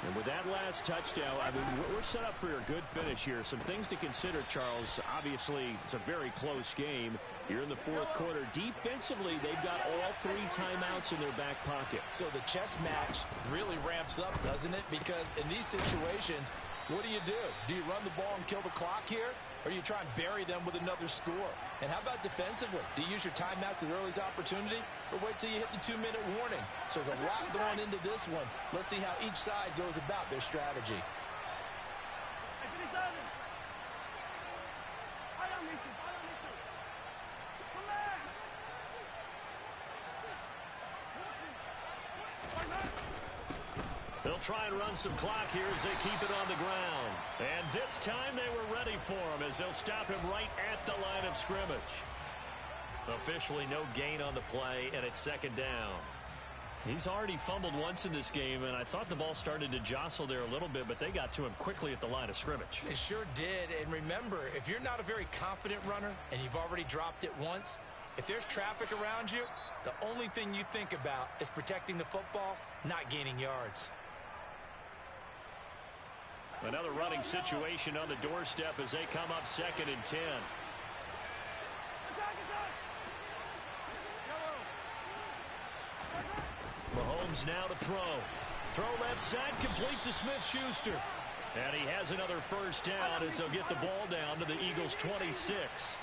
And with that last touchdown, I mean, we're set up for a good finish here. Some things to consider, Charles. Obviously, it's a very close game. You're in the fourth quarter. Defensively, they've got all 3 timeouts in their back pocket. So the chess match really ramps up, doesn't it? Because in these situations, what do? Do you run the ball and kill the clock here? Or do you try and bury them with another score? And how about defensively? Do you use your timeouts at the earliest opportunity? Or wait till you hit the 2-minute warning? So there's a lot going into this one. Let's see how each side goes about their strategy. They'll try and run some clock here as they keep it on the ground. And this time they were ready for him as they'll stop him right at the line of scrimmage. Officially no gain on the play, and it's second down. He's already fumbled once in this game, and I thought the ball started to jostle there a little bit, but they got to him quickly at the line of scrimmage. They sure did. And remember, if you're not a very confident runner and you've already dropped it once, if there's traffic around you, the only thing you think about is protecting the football, not gaining yards. Another running situation on the doorstep as they come up 2nd and 10. Mahomes now to throw. Throw left side, complete to Smith-Schuster. And he has another first down as they'll get the ball down to the Eagles' 26.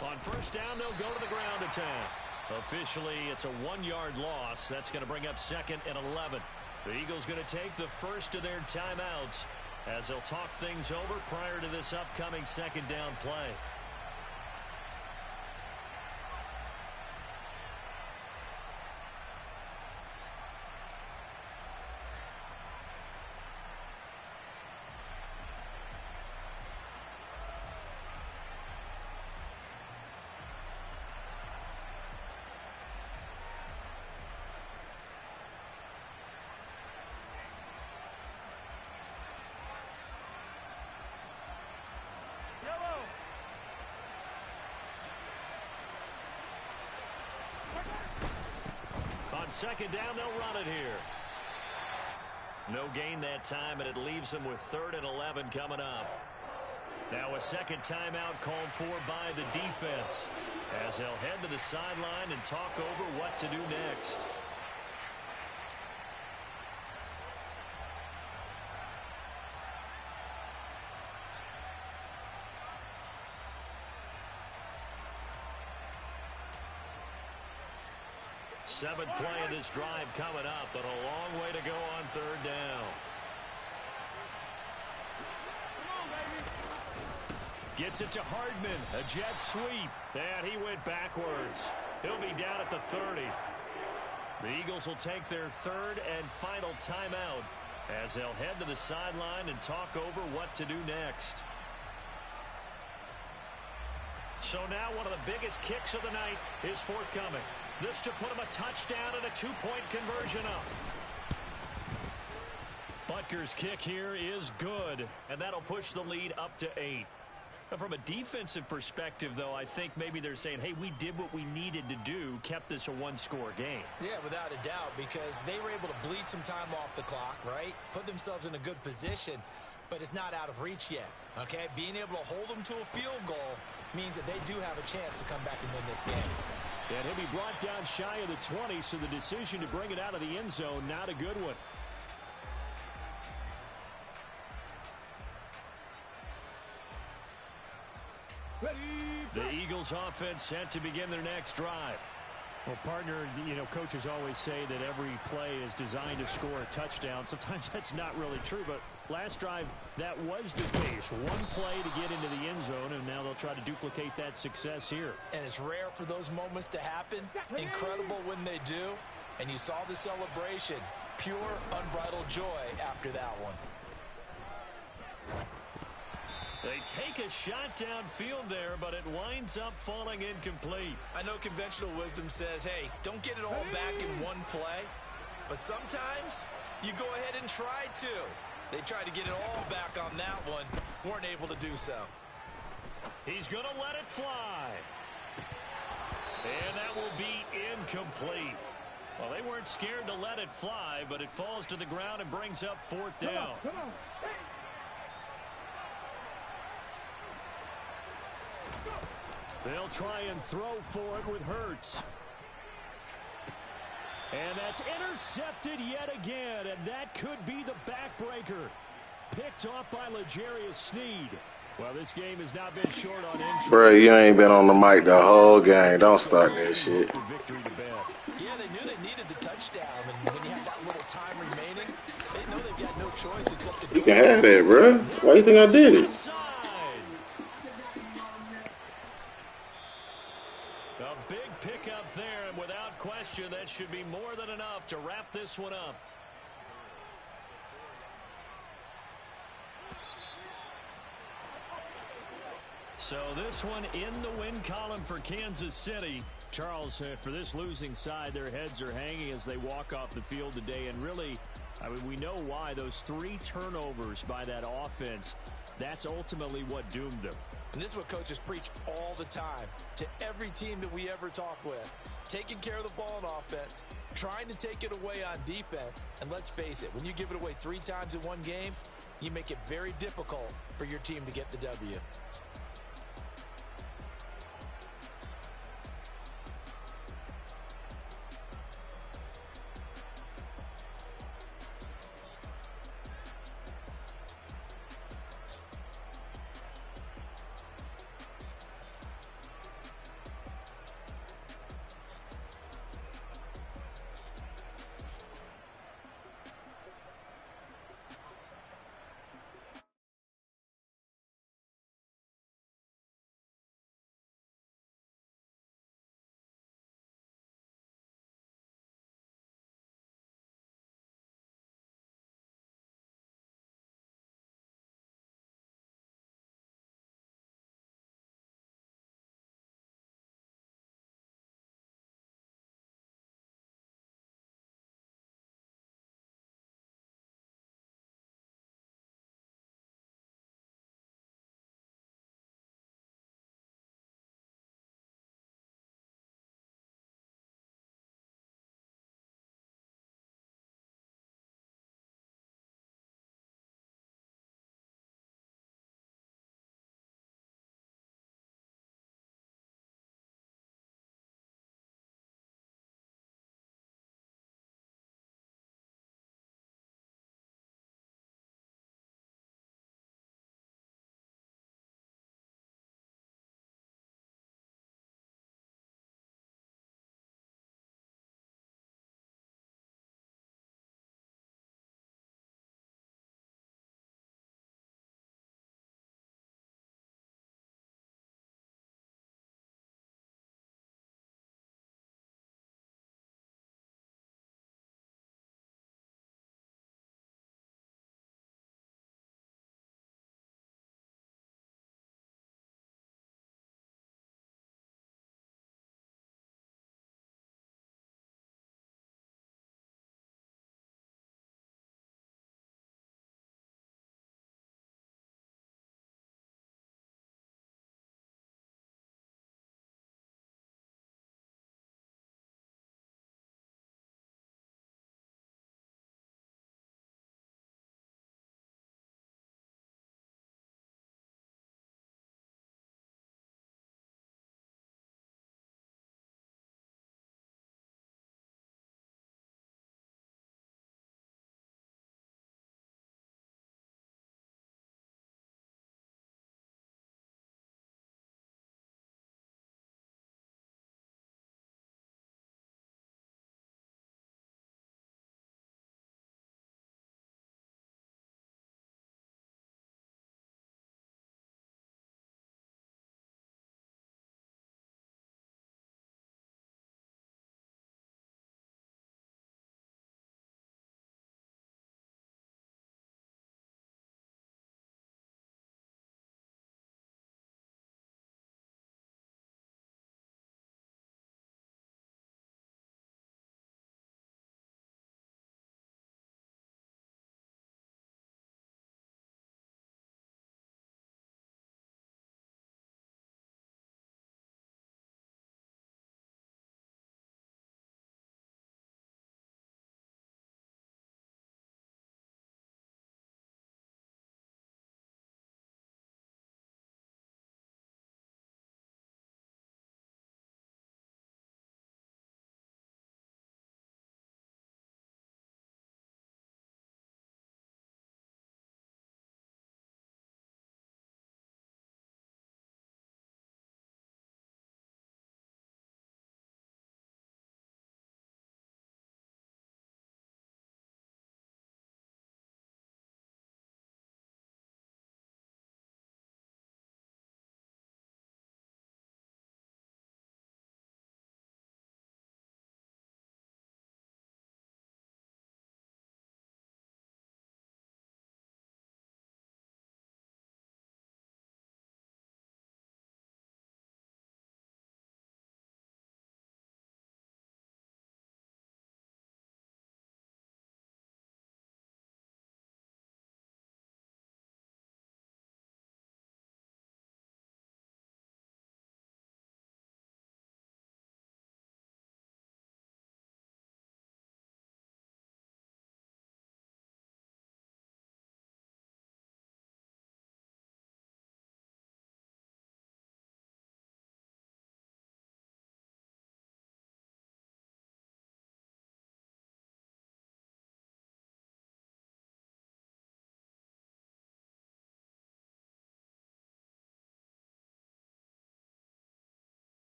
On first down, they'll go to the ground attack. Officially, it's a 1-yard loss. That's going to bring up 2nd and 11. The Eagles going to take the first of their timeouts as they'll talk things over prior to this upcoming second down play. On second down, they'll run it here. No gain that time, and it leaves them with 3rd and 11 coming up. Now a second timeout called for by the defense as they'll head to the sideline and talk over what to do next. Seventh play of this drive coming up, but a long way to go on 3rd down. Gets it to Hardman. A jet sweep. And he went backwards. He'll be down at the 30. The Eagles will take their third and final timeout as they'll head to the sideline and talk over what to do next. So now one of the biggest kicks of the night is forthcoming. This to put him a touchdown and a two-point conversion up. Butker's kick here is good, and that'll push the lead up to 8. From a defensive perspective, though, I think maybe they're saying, hey, we did what we needed to do, kept this a one-score game. Yeah, without a doubt, because they were able to bleed some time off the clock, right? Put themselves in a good position, but it's not out of reach yet, okay? Being able to hold them to a field goal means that they do have a chance to come back and win this game. And he'll be brought down shy of the 20, so the decision to bring it out of the end zone, not a good one. The Eagles offense set to begin their next drive. Well, partner, coaches always say that every play is designed to score a touchdown. Sometimes that's not really true, but last drive, that was the case. One play to get into the end zone, and now they'll try to duplicate that success here. And it's rare for those moments to happen. Incredible when they do. And you saw the celebration. Pure, unbridled joy after that one. They take a shot downfield there, but it winds up falling incomplete. I know conventional wisdom says, hey, don't get it all back in one play. But sometimes you go ahead and try to. They tried to get it all back on that one. Weren't able to do so. He's going to let it fly. And that will be incomplete. Well, they weren't scared to let it fly, but it falls to the ground and brings up fourth down. Come on. They'll try and throw for it with Hurts. And that's intercepted yet again, and that could be the backbreaker. Picked off by L'Jarius Sneed. Well, this game has not been short on injury. Bro, you ain't been on the mic the whole game. Don't start that shit. Victory to bed. Yeah, they knew they needed the touchdown, and when you have that little time remaining, they know they've got no choice except to do You can have that, bro. Why you think I did it? A big pickup there, and without question, that should be more than enough to wrap this one up. So this one in the win column for Kansas City. Charles, for this losing side, their heads are hanging as they walk off the field today. And really, I mean, we know why. Those 3 turnovers by that offense, that's ultimately what doomed them. And this is what coaches preach all the time to every team that we ever talk with. Taking care of the ball on offense, trying to take it away on defense. And let's face it, when you give it away 3 times in one game, you make it very difficult for your team to get the W.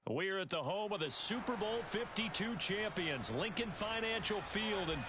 We're at the home of the Super Bowl 52 champions, Lincoln Financial Field in